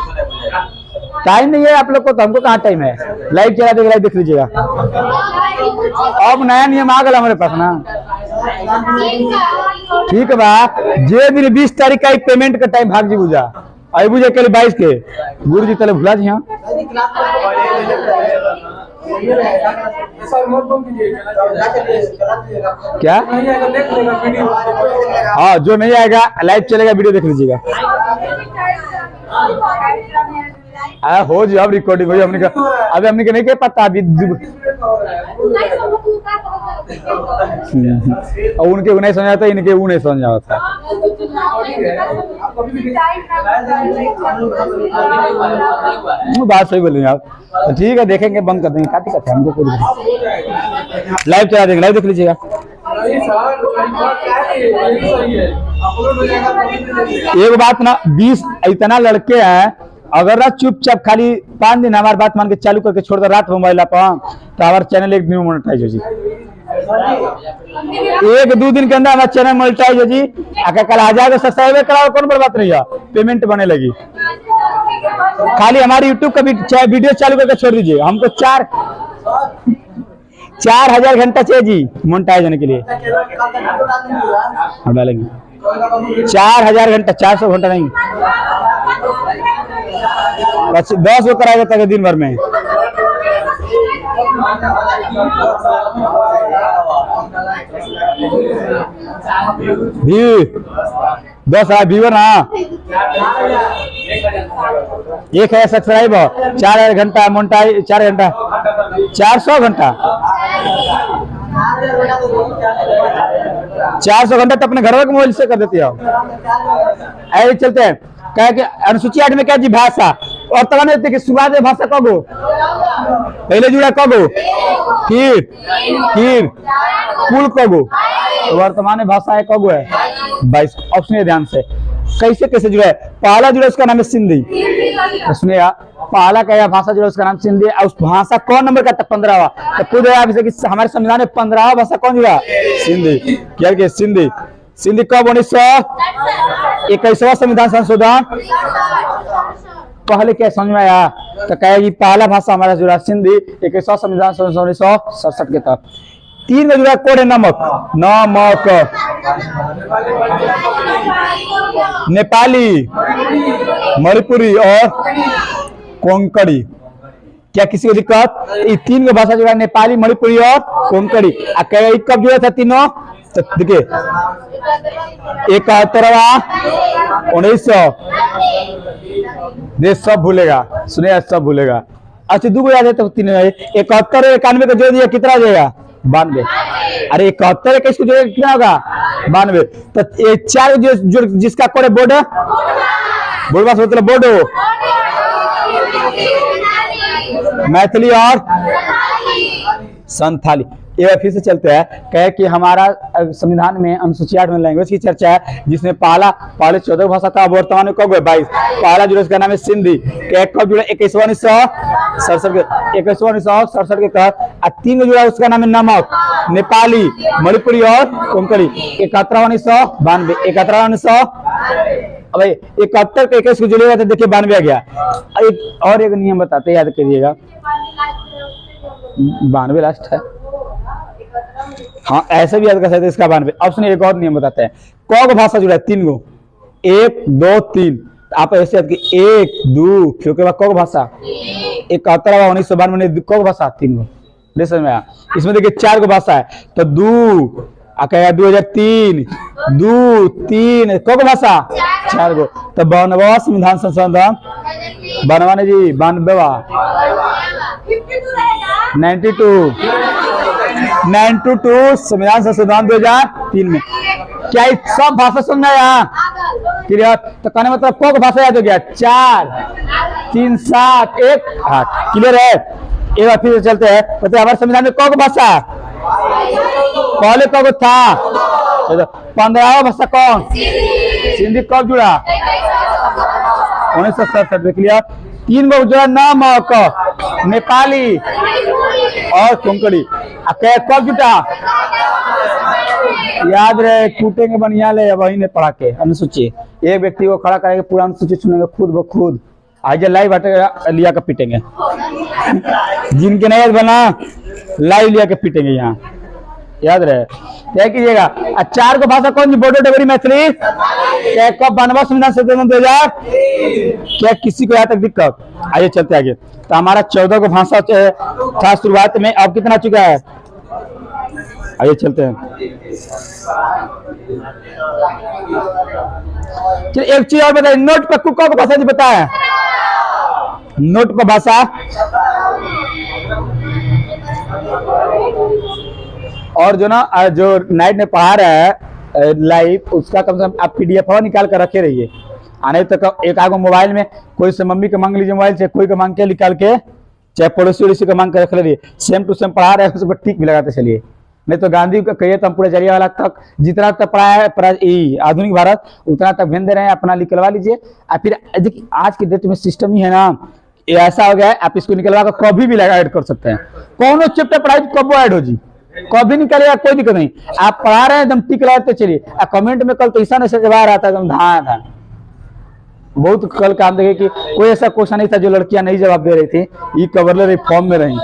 टाइम नहीं है आप लोग को, तो हमको कहाँ टाइम है। लाइव चला देगा, लाइव देख लीजिएगा। अब नया नियम आ गया हमारे पास ना, ठीक है बा। जे दिन 20 तारीख का पेमेंट का टाइम भाग जी बुझा आई बुझे कल 22 के गुरु जी तले भुला जी। हाँ क्या, हाँ जो नहीं आएगा लाइव चलेगा, वीडियो देख लीजिएगा। हो जी अब रिकॉर्डिंग हो, हमने अभी हमने नहीं कह पता अभी उनके नहीं समझ आता, इनके वो नहीं समझ आता। बात सही बोलेंगे आप, तो ठीक है देखेंगे, बंद कर देंगे, काटी करते हैं हमको। लाइव चला देंगे, लाइव देख लीजिएगा। एक बात ना, 20 इतना लड़के हैं, अगर ना चुपचाप खाली 5 दिन हमारी बात मान के चालू करके छोड़ दो रात मोबाइल पर, तो हमारा चैनल 1 दिन में मोनेटाइज हो जी। 1-2 दिन के अंदर हमारा चैनल मोनेटाइज हो जी। आकर कल 1000 सब्सक्राइबर कराओ, कौन बड़ी बात नहीं है, पेमेंट बने लगी। खाली हमारी यूट्यूब का वीडियो चालू करके छोड़ दीजिए। हमको 4000 घंटा चाहिए जी मोनेटाइज होने के लिए। हम डालेंगे 4000 घंटा, 400 घंटा नहीं, 10 गो कराया जाता है दिन भर में। भी 10 व्यूअर ना, 1000 सब्सक्राइबर, 4000 घंटा मोनेटाइज, 4 घंटा 400 घंटा 400 घंटा तो अपने घर के मोबाइल से कर देते हो। ऐसे चलते हैं क्या कि अनुसूची 8 में क्या जी भाषा, और तक नहीं कि शुरुआत में भाषा कगो पहले जुड़ा कगो, फिर कुल कगो, वर्तमान में भाषा है कगो है 22। ऑप्शन है ध्यान से, कैसे जुड़ा है। पहला जुड़ा उसका नाम है सिंधी, तो सुनिए पहला क्या भाषा जुड़ा उसका नाम सिंधी है। उस भाषा कौन नंबर का था, 15वां। तो खुद हमारे संविधान में 15वां भाषा कौन जुड़ा, सिंधी। क्या कि सिंधी कब 1921वां संविधान संशोधन पहले क्या समझ में आया, तो कहेगी पहला भाषा हमारा जुड़ा सिंधी 21वां संविधान संशोधन 1967 के तहत। 3 में जुड़ा कोड है नमक, नेपाली, मणिपुरी और कोंकणी। क्या किसी को दिक्कत, ये 3 को भाषा जुड़ा नेपाली, मणिपुरी और कोंकणी। कब जुड़ा था तीनों, तो देखिए 71वां 1900 देश सब भूलेगा, सुनिए सब भूलेगा। अच्छा 2 याद है तो 3 71 और 91 को जोड़ दिया कितना जाएगा, 92। अरे 71 21 को जोड़ेगा कितना होगा, 92। तो 4 जो जिसका कोड है बोर्ड, बोर्ड मतलब बोडो, मैथिली और संथाली। ये फिर से चलते हैं, कहे कि हमारा संविधान में अनुसूची 8 में लैंग्वेज की चर्चा है, जिसमें पहले 14 भाषा था, वर्तमान में कब 22। पहला जुड़ा उसका नाम है सिंधी, कब जुड़ा 21वां 1967 के तहत। 3 में जुड़ा उसका नाम है नमक, नेपाली, मणिपुरी और कोंकणी। 71वां 1992, 71वां 1900 अब 71 के 21 को जुड़ेगा तो देखिए 92 आ गया। और एक नियम बताते याद करिएगा, 92 लास्ट है, हाँ ऐसे भी याद कर सकते इसका 92। ऑप्शन एक और नियम बताते हैं, कौन भाषा जुड़ा है 3 गो, 1 2 3। आप ऐसे याद कि 1 2 फिर के बाद कौन भाषा, 71वां 1992 में कौन भाषा 3 गो। समझ में आया, इसमें देखिए 4 गो भाषा है, तो 2 2003 2 3 कौन भाषा 4 गो। तो 92वां संविधान संशोधन 92 जी 92वां 92 संविधान संशोधन 2003 में। क्या सब भाषा सुनना है यहाँ, क्लियर। तो कहने मतलब क भाषा याद हो गया 4 3 7 1 8 क्लियर है। एक बार फिर से चलते हैं। बताइए हमारे संविधान में क भाषा पहले क था, 15वां भाषा कौन? सिंधी कब जुड़ा? 1967 में। क्लियर। 3 गो जुड़ा नाम नेपाली और कोंकणी। कब जुटा? याद रहे, कूटेंगे बढ़िया ले वही ने पढ़ा के अनुसूची। एक व्यक्ति को खड़ा करेंगे पूरा अनुसूची सुनेंगे खुद ब खुद, आज लाइव हटेगा लिया के पीटेंगे। जिनके नहीं बना लाइव लिया के पीटेंगे यहाँ, याद रहे। क्या कीजिएगा? 4 को भाषा कौन सी? बोडो डोगरी मैथिली। क्या कब बनवा संविधान संशोधन 2000? क्या किसी को यहाँ तक दिक्कत? आइए चलते आगे। तो हमारा 14 को भाषा था शुरुआत में, अब कितना चुका है? आइए चलते हैं। चलिए एक चीज और बताइए, नोट पर कुका को भाषा जी बताया। नोट पर भाषा और जो ना जो नाइट में पढ़ा रहा है लाइव, उसका कम से कम आप PDF निकाल कर रखे रहिए। आने तक एक आगो मोबाइल में कोई से मम्मी के मांग लीजिए मोबाइल से, कोई का मांग के निकाल के, चाहे पड़ोसी उड़ोसी का मांग के रख लीजिए। सेम टू सेम पढ़ा रहे हैं, उस पर टिक भी लगाते चलिए। नहीं तो गांधी का कहिए तो हम पूरे जरिया वाला तक जितना तक पढ़ाया है आधुनिक भारत उतना तक भेज दे रहे हैं, अपना निकलवा लीजिए। और फिर देखिए आज के डेट में सिस्टम ही है ना, ये ऐसा हो गया है आप इसको निकलवा कर कभी भी ऐड कर सकते हैं। कौन चैप्टर पढ़ाई कब ऐड हो जी, कभी निकलेगा, कोई दिक्कत नहीं। आप पढ़ा रहे हैं एकदम टिक लगाते चलिए। कमेंट में कल तो ऐसा नहीं जवाब आता एकदम धान धान। बहुत कल काम देखे कि कोई ऐसा क्वेश्चन नहीं था जो लड़कियां नहीं जवाब दे रही थी, ये कवरलर फॉर्म में रही।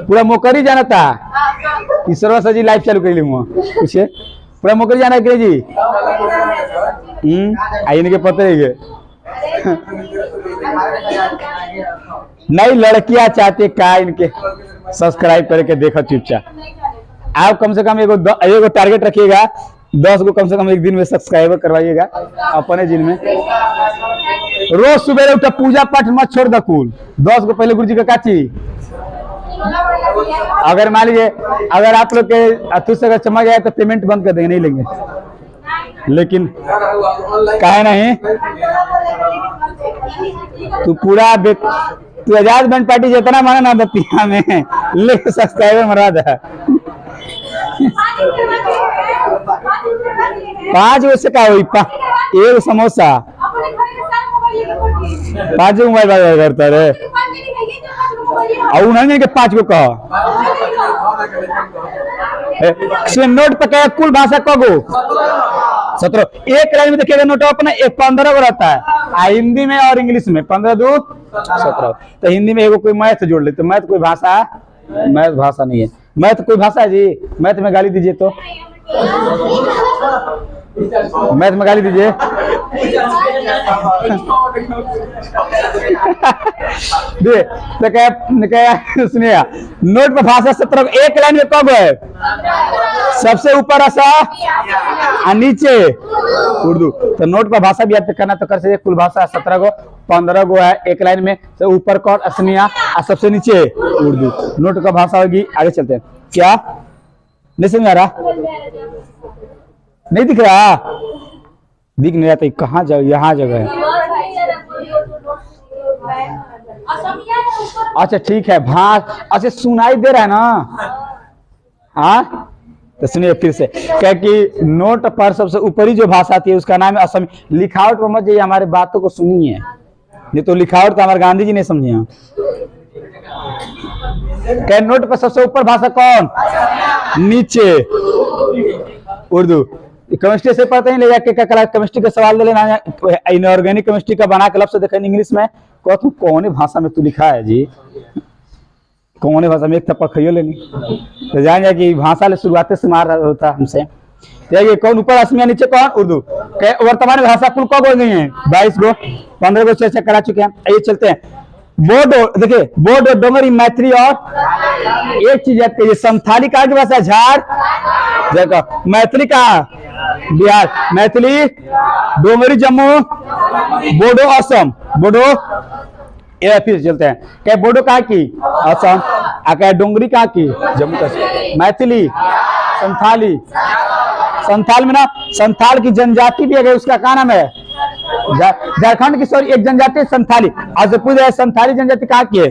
पूरा मोकरी जाना था, ईश्वर सजी लाइव चालू कर ली पूछे पूरा मोकरी जाना है जी। आई इनके पता है नहीं, लड़कियां चाहते का इनके सब्सक्राइब करके देखो चुपचाप। आप कम से कम एगो टारगेट रखिएगा, 10 को कम से कम एक दिन में सब्सक्राइबर करवाइएगा अपने दिन में। रोज सुबह उठा पूजा पाठ मत छोड़ द कुल। 10 को पहले गुरु जी का काची। अगर मान लीजिए अगर आप लोग के अथु से अगर चमक जाए तो पेमेंट बंद कर देंगे, नहीं लेंगे। लेकिन काहे नहीं, तू पूरा तू आजाद बन पार्टी जितना माना ना दतिया में लेके सब्सक्राइबर मरवा दे। 5 वैसे का हुई 1 समोसा 5 मोबाइल करता रे और उन्होंने के 5 को कहा नोट पर क्या कुल भाषा कगो 17। एक लाइन में देखिएगा नोट अपना 15 को रहता है, हिंदी में और इंग्लिश में 15 2 17। तो हिंदी में एगो कोई मैथ जोड़ ले तो मैथ कोई भाषा, मैथ भाषा नहीं है। मैथ कोई भाषा है जी? मैथ में गाली दीजिए तो मैथ में गाली दीजिए। तो सुनिए नोट पर भाषा 17 एक लाइन में कब है? सबसे ऊपर आशा नीचे उर्दू। तो नोट पर भाषा भी याद करना तो कर सकते। कुल भाषा 17 को, 15 को है एक लाइन में। तो ऊपर कौन? असमिया और सबसे नीचे उर्दू। नोट का भाषा होगी। आगे चलते हैं। क्या नहीं समझ आ रहा? नहीं दिख रहा? दिख नहीं रहा तो कहाँ जाओ? यहाँ जगह है। अच्छा ठीक है, अच्छा सुनाई दे रहा है ना? हाँ तो सुनिए फिर से, क्या कि नोट पर सबसे ऊपरी जो भाषा आती है उसका नाम है असम। लिखावट पर मत जाइए, हमारे बातों को सुनिए। ये तो लिखावट तो हमारे गांधी जी ने समझे। क्या नोट पर सबसे ऊपर भाषा कौन? नीचे उर्दू। केमिस्ट्री से पढ़ते हैं ले जाके क्या केमिस्ट्री का सवाल दे लेना, इनऑर्गेनिक केमिस्ट्री का बना के लफ्ज़ देखें इंग्लिश में को तू कौन भाषा में तू लिखा है जी? कौन भाषा में? एक थप्पड़ खाइयो लेनी तो जान जाए कि भाषा ले शुरुआत से मार होता हमसे। ये कौन ऊपर असमिया नीचे कौन? उर्दू। वर्तमान में भाषा कुल कब हो गई है? 22 गो, 15 को चर्चा करा चुके हैं। आइए चलते हैं। बोडो देखिए, बोडो डोंगरी मैथिली और एक चीज याद करिए, संथाली कहाँ की भाषा? झाड़ जगह। मैथिली कहाँ? बिहार। मैथिली डोंगरी जम्मू, बोडो असम। बोडो ये फिर चलते हैं। क्या बोडो कहाँ की? असम। क्या डोंगरी कहाँ की? जम्मू कश्मीर। मैथिली, संथाली संथाल में ना, संथाल की जनजाति भी है, उसका क्या नाम है? झारखंड की सॉरी एक जनजाति है संथाली। आज पूछ रहे संथाली जनजाति कहाँ की है?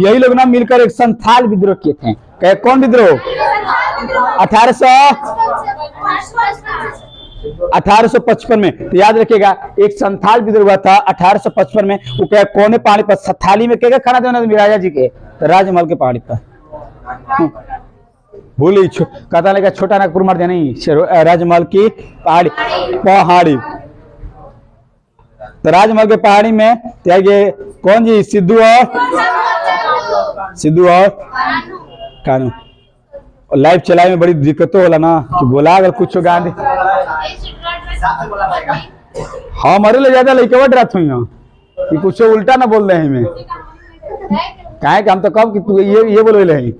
यही लोग ना मिलकर एक संथाल विद्रोह किए थे। क्या कौन विद्रोह? 1855 में। तो याद रखिएगा एक संथाल विद्रोह हुआ था 1855 में। वो क्या कौन पहाड़ी पर? संथाली में क्या खाना देना राजा जी के? तो राजमहल के पहाड़ी पर बोली कहता लगा छोटा नागपुर मर नहीं, राजमहल की पहाड़ी। तो राजमहल के पहाड़ी में ये कौन जी? सिद्धू और कानू। लाइव चलाए में बड़ी दिक्कतों होला ना कि बोला अगर कुछ गांधी हमारे लिए ज्यादा लड़के डरत हुई कि कुछ उल्टा ना बोल रहे हैं हमें। काहे कि हम तो कब कि तू ये बोल रहे हैं।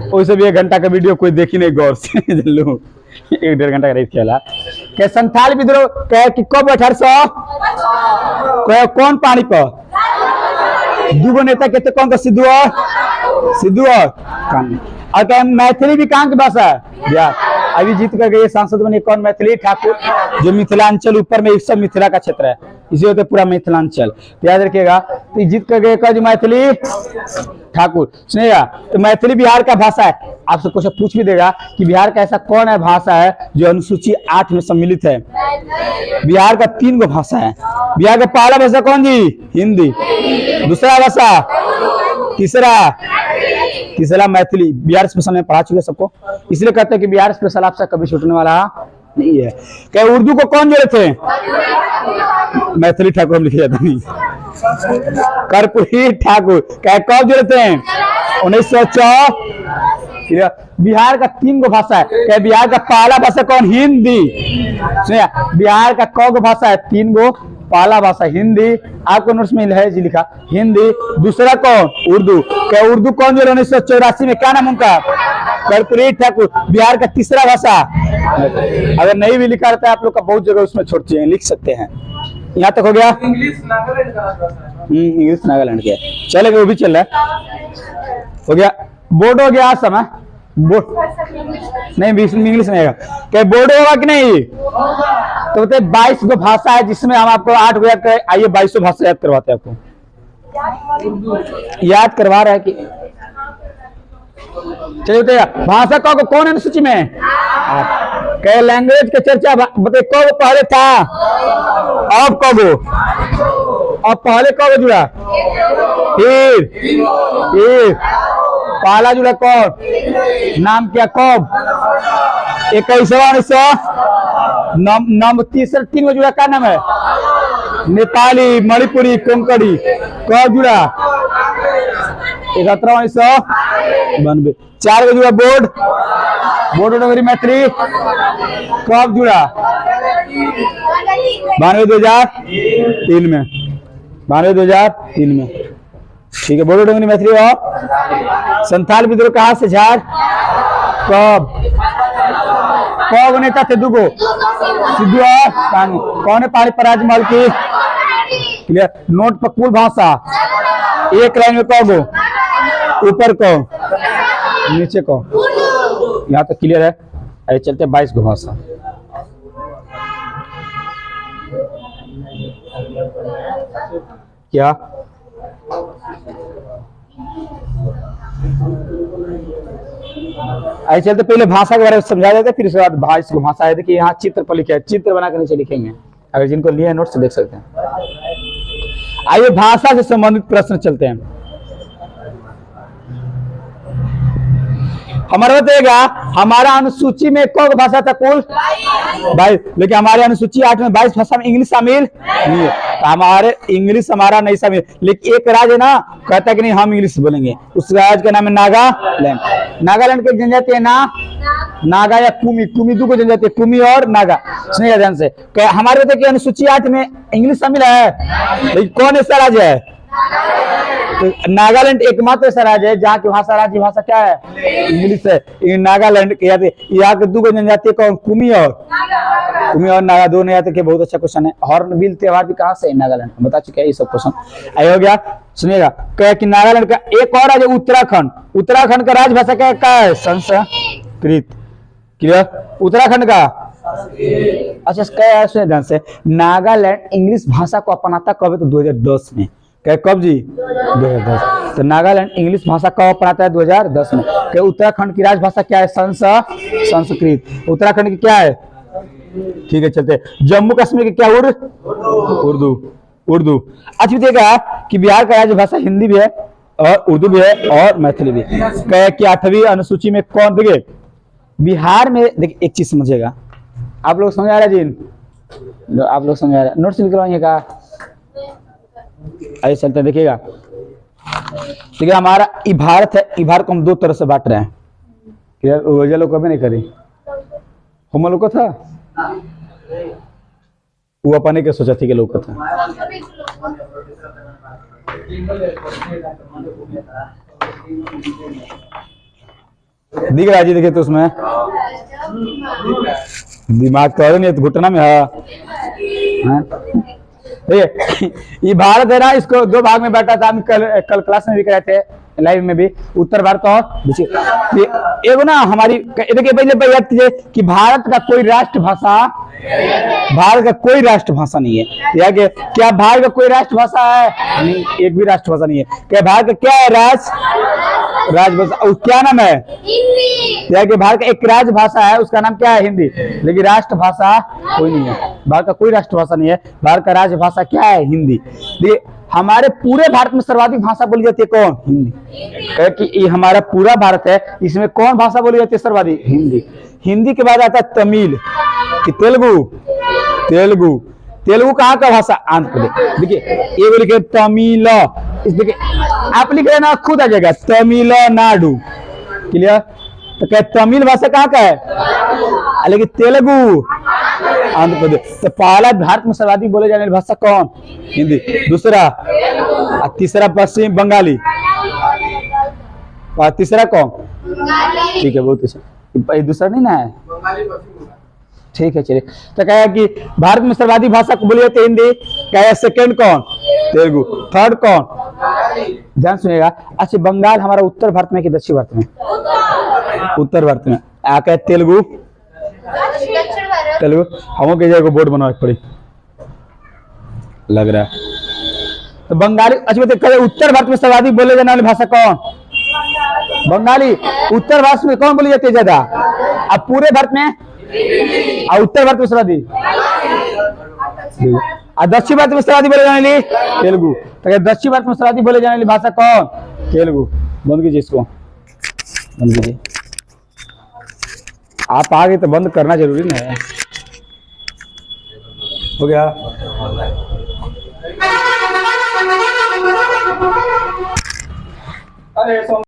वैसे भी 1 घंटा का वीडियो कोई देखी नहीं गौर से। 1-1.5 घंटा का रही खेला। क्या संथाल विद्रोह क्या कि कब? 1800 कौन पानी पर? दूगो नेता कहते कौन का? सिद्धू और कानू। और क्या मैथिली भी कहाँ की भाषा है? बिहार। अभी जीत कर गए सांसद बने कौन? मैथिली ठाकुर, जो मिथिलांचल ऊपर में सब मिथिला का क्षेत्र है, इसी होते पूरा मिथिलांचल। तो याद रखिएगा तो जीत कर गए जो मैथिली ठाकुर। सुनिएगा तो मैथिली बिहार का भाषा है। आपसे क्वेश्चन पूछ भी देगा कि बिहार का ऐसा कौन है भाषा है जो अनुसूची 8 में सम्मिलित है? बिहार का 3 गो भाषा है। बिहार का पहला भाषा कौन जी? हिंदी। दूसरा भाषा? तीसरा मैथिली। बिहार स्पेशल में पढ़ा चुके सबको, इसलिए कहते हैं कि बिहार स्पेशल आपसे कभी छूटने वाला नहीं है। क्या उर्दू को कौन जोड़े थे? मैथिली ठाकुर हम लिखे जाते नहीं, कर्पूरी ठाकुर। क्या कब जोड़े थे? 1904। बिहार का 3 गो भाषा है। क्या बिहार का पहला भाषा कौन? हिंदी। सुनिए बिहार का कौ भाषा है? 3 गो। पहला भाषा हिंदी, आपको नोट्स में है जी लिखा हिंदी। दूसरा कौन? उर्दू। क्या उर्दू कौन जो 1984 में? क्या नाम उनका? कर्पूरी ठाकुर। बिहार का तीसरा भाषा अगर नहीं भी लिखा रहता है आप लोग का बहुत जगह उसमें छोड़ते हैं, लिख सकते हैं। यहाँ तक हो गया। इंग्लिश नागालैंड के चलेगा, वो भी चल रहा है। हो गया बोर्ड हो गया। समय बोर्ड नहीं इंग्लिश नहीं है। क्या बोर्ड होगा कि नहीं? तो बोलते 22 गो भाषा है जिसमें हम आपको 8 गो याद कर। आइए 22 भाषा याद करवाते हैं आपको। याद करवा रहा है कि चलिए बताइए भाषा का कौन है सूची में? क्या लैंग्वेज के चर्चा बताइए कब पहले था? अब कब? अब पहले कब जुड़ा? फिर पहला जुड़ा कौन? नाम क्या? कब? 21वां तीसरा 3 गो जुड़ा क्या नाम है? नेपाली, मणिपुरी, कोंकणी। कब जुड़ा? 1991। 4 गो जुड़ा बोर्ड डोगरी मैथिली। कब जुड़ा? 92-2003 में। 92-2003 में। ठीक है बोर्ड डोगरी मैथिली। और संथाल विद्रोह कहाँ से? झार। कब नेता थे? 2 गो, सिद्धू और कानू। कौन है पहाड़ी पर? राजमहल की। क्लियर। नोट पर कुल भाषा एक लाइन में कौ गो? ऊपर को, नीचे को। यहाँ तक क्लियर है। आइए चलते 22 गो भाषा। क्या आइए चलते पहले भाषा के बारे में समझा देते, फिर उसके बाद 22 गो भाषा है। देखिए यहाँ चित्र पर लिखे है, चित्र बना कर नीचे लिखेंगे। अगर जिनको लिए नोट से देख सकते हैं। आइए भाषा से संबंधित प्रश्न चलते हैं। हमारा बताएगा हमारा अनुसूची में कौन भाषा था? कुल 22। लेकिन हमारे अनुसूची 8 में 22 भाषा में इंग्लिश शामिल नहीं है। तो हमारे इंग्लिश हमारा नहीं शामिल। लेकिन एक राज्य है ना कहता है कि नहीं हम इंग्लिश बोलेंगे। उस राज्य का नाम है नागालैंड। नागालैंड की जनजाति है नागा या कुमी। 2 को जनजाति है, कुमी और नागा। सुनिएगा ध्यान से। हमारे बताए कि अनुसूची 8 में इंग्लिश शामिल है। लेकिन कौन ऐसा राज्य है? तो नागालैंड एकमात्र ऐसा राज्य है जहाँ की भाषा राज्य भाषा क्या है? इंग्लिश है। नागालैंड के यहाँ के 2 गो जनजाति कौन? कुमी और नागा। 2 नहीं आते के बहुत अच्छा क्वेश्चन है। हॉर्नबिल त्योहार भी कहाँ से? नागालैंड। बता चुके हैं ये सब क्वेश्चन। आई हो गया। सुनिएगा क्या कि नागालैंड का एक और राज्य उत्तराखंड। उत्तराखंड का राजभाषा क्या है? संस्कृत। क्लियर। उत्तराखंड का अच्छा क्या सुने ध्यान से, नागालैंड इंग्लिश भाषा को अपनाता कब है? तो 2010 में। क्या कब जी? 2010। तो नागालैंड इंग्लिश भाषा कब अपनाता है? 2010 में। क्या उत्तराखंड की राजभाषा क्या है? संस्कृत। उत्तराखंड की क्या है? ठीक है चलते। जम्मू कश्मीर की क्या? उर्दू। अच्छा देखिएगा कि बिहार का राजभाषा हिंदी भी है और उर्दू भी है और मैथिली भी। क्या कि 8वीं अनुसूची में कौन? देखिए बिहार में, देखिए एक चीज समझिएगा, आप लोग समझ आ रहा है जी? आप लोग समझ आ रहा है? नोट्स निकलवाइएगा। ऐसे चलते देखिएगा, देखिए हमारा ये भारत है, ये भारत को हम दो तरह से बांट रहे हैं। क्लियर। लोग कभी नहीं करी, हम लोग को था वो अपने के सोचा थी कि लोग था। दिख रहा है जी? देखिए तो उसमें दिमाग तो नहीं, तो घुटना में है। ये भारत है ना, इसको दो भाग में बांटा था। हम कल क्लास में भी कराए थे, लाइव में भी। उत्तर भारत और एगो ना हमारी, देखिए पहले याद कीजिए कि भारत का कोई राष्ट्रभाषा, भारत का कोई राष्ट्रभाषा नहीं है। या कि क्या भारत का कोई राष्ट्रभाषा है? नहीं, एक भी राष्ट्रभाषा नहीं है। क्या भारत का क्या है? राजभाषा। और क्या नाम है? हिंदी। या कि भारत का एक राजभाषा है, उसका नाम क्या है? हिंदी। लेकिन राष्ट्रभाषा कोई नहीं है। भारत का कोई राष्ट्रभाषा नहीं है। भारत का राजभाषा क्या है? हिंदी। देखिए हमारे पूरे भारत में सर्वाधिक भाषा बोली जाती है कौन? हिंदी। कि ये हमारा पूरा भारत है, इसमें कौन भाषा बोली जाती है सर्वाधिक? हिंदी। हिंदी के बाद आता है तमिल कि तेलुगु कहाँ का भाषा? आंध्र प्रदेश। देखिए ये लिखे तमिल, देखिए आप लिख रहे ना, खुद आ जाएगा तमिलनाडु। क्लियर। तो क्या तमिल भाषा कहाँ का है? लेकिन तेलुगु आंध्र प्रदेश। तो पहला भारत में सर्वाधिक बोले जाने वाली भाषा कौन? हिंदी। दूसरा, तीसरा पश्चिम बंगाली, और तीसरा कौन? ठीक है, बहुत अच्छा। दूसरा नहीं ना है? ठीक है चलिए। तो क्या है कि भारत में सर्वाधिक भाषा को बोली जाती है हिंदी। क्या है? सेकंड कौन? तेलुगु। थर्ड कौन? ध्यान सुनिएगा। अच्छा बंगाल हमारा उत्तर भारत में कि दक्षिण भारत में? उत्तर भारत में। क्या तेलुगु? हम के जगह बोर्ड बनवा पड़ी लग रहा है। तो बंगाली। अच्छा बताइए उत्तर भारत में सर्वाधिक बोले जाने वाली भाषा कौन? बंगाली। उत्तर भारत में कौन बोली जाती है ज्यादा? अब पूरे भारत में और उत्तर भारत में सर्वाधिक, और दक्षिण भारत में सर्वाधिक बोले जाने वाली तेलुगु। तो दक्षिण भारत में सर्वाधिक बोले जाने वाली भाषा कौन? तेलुगु। बंद कीजिए इसको, बंद कीजिए। आप आ गए तो बंद करना जरूरी ना है। हो गया। अरे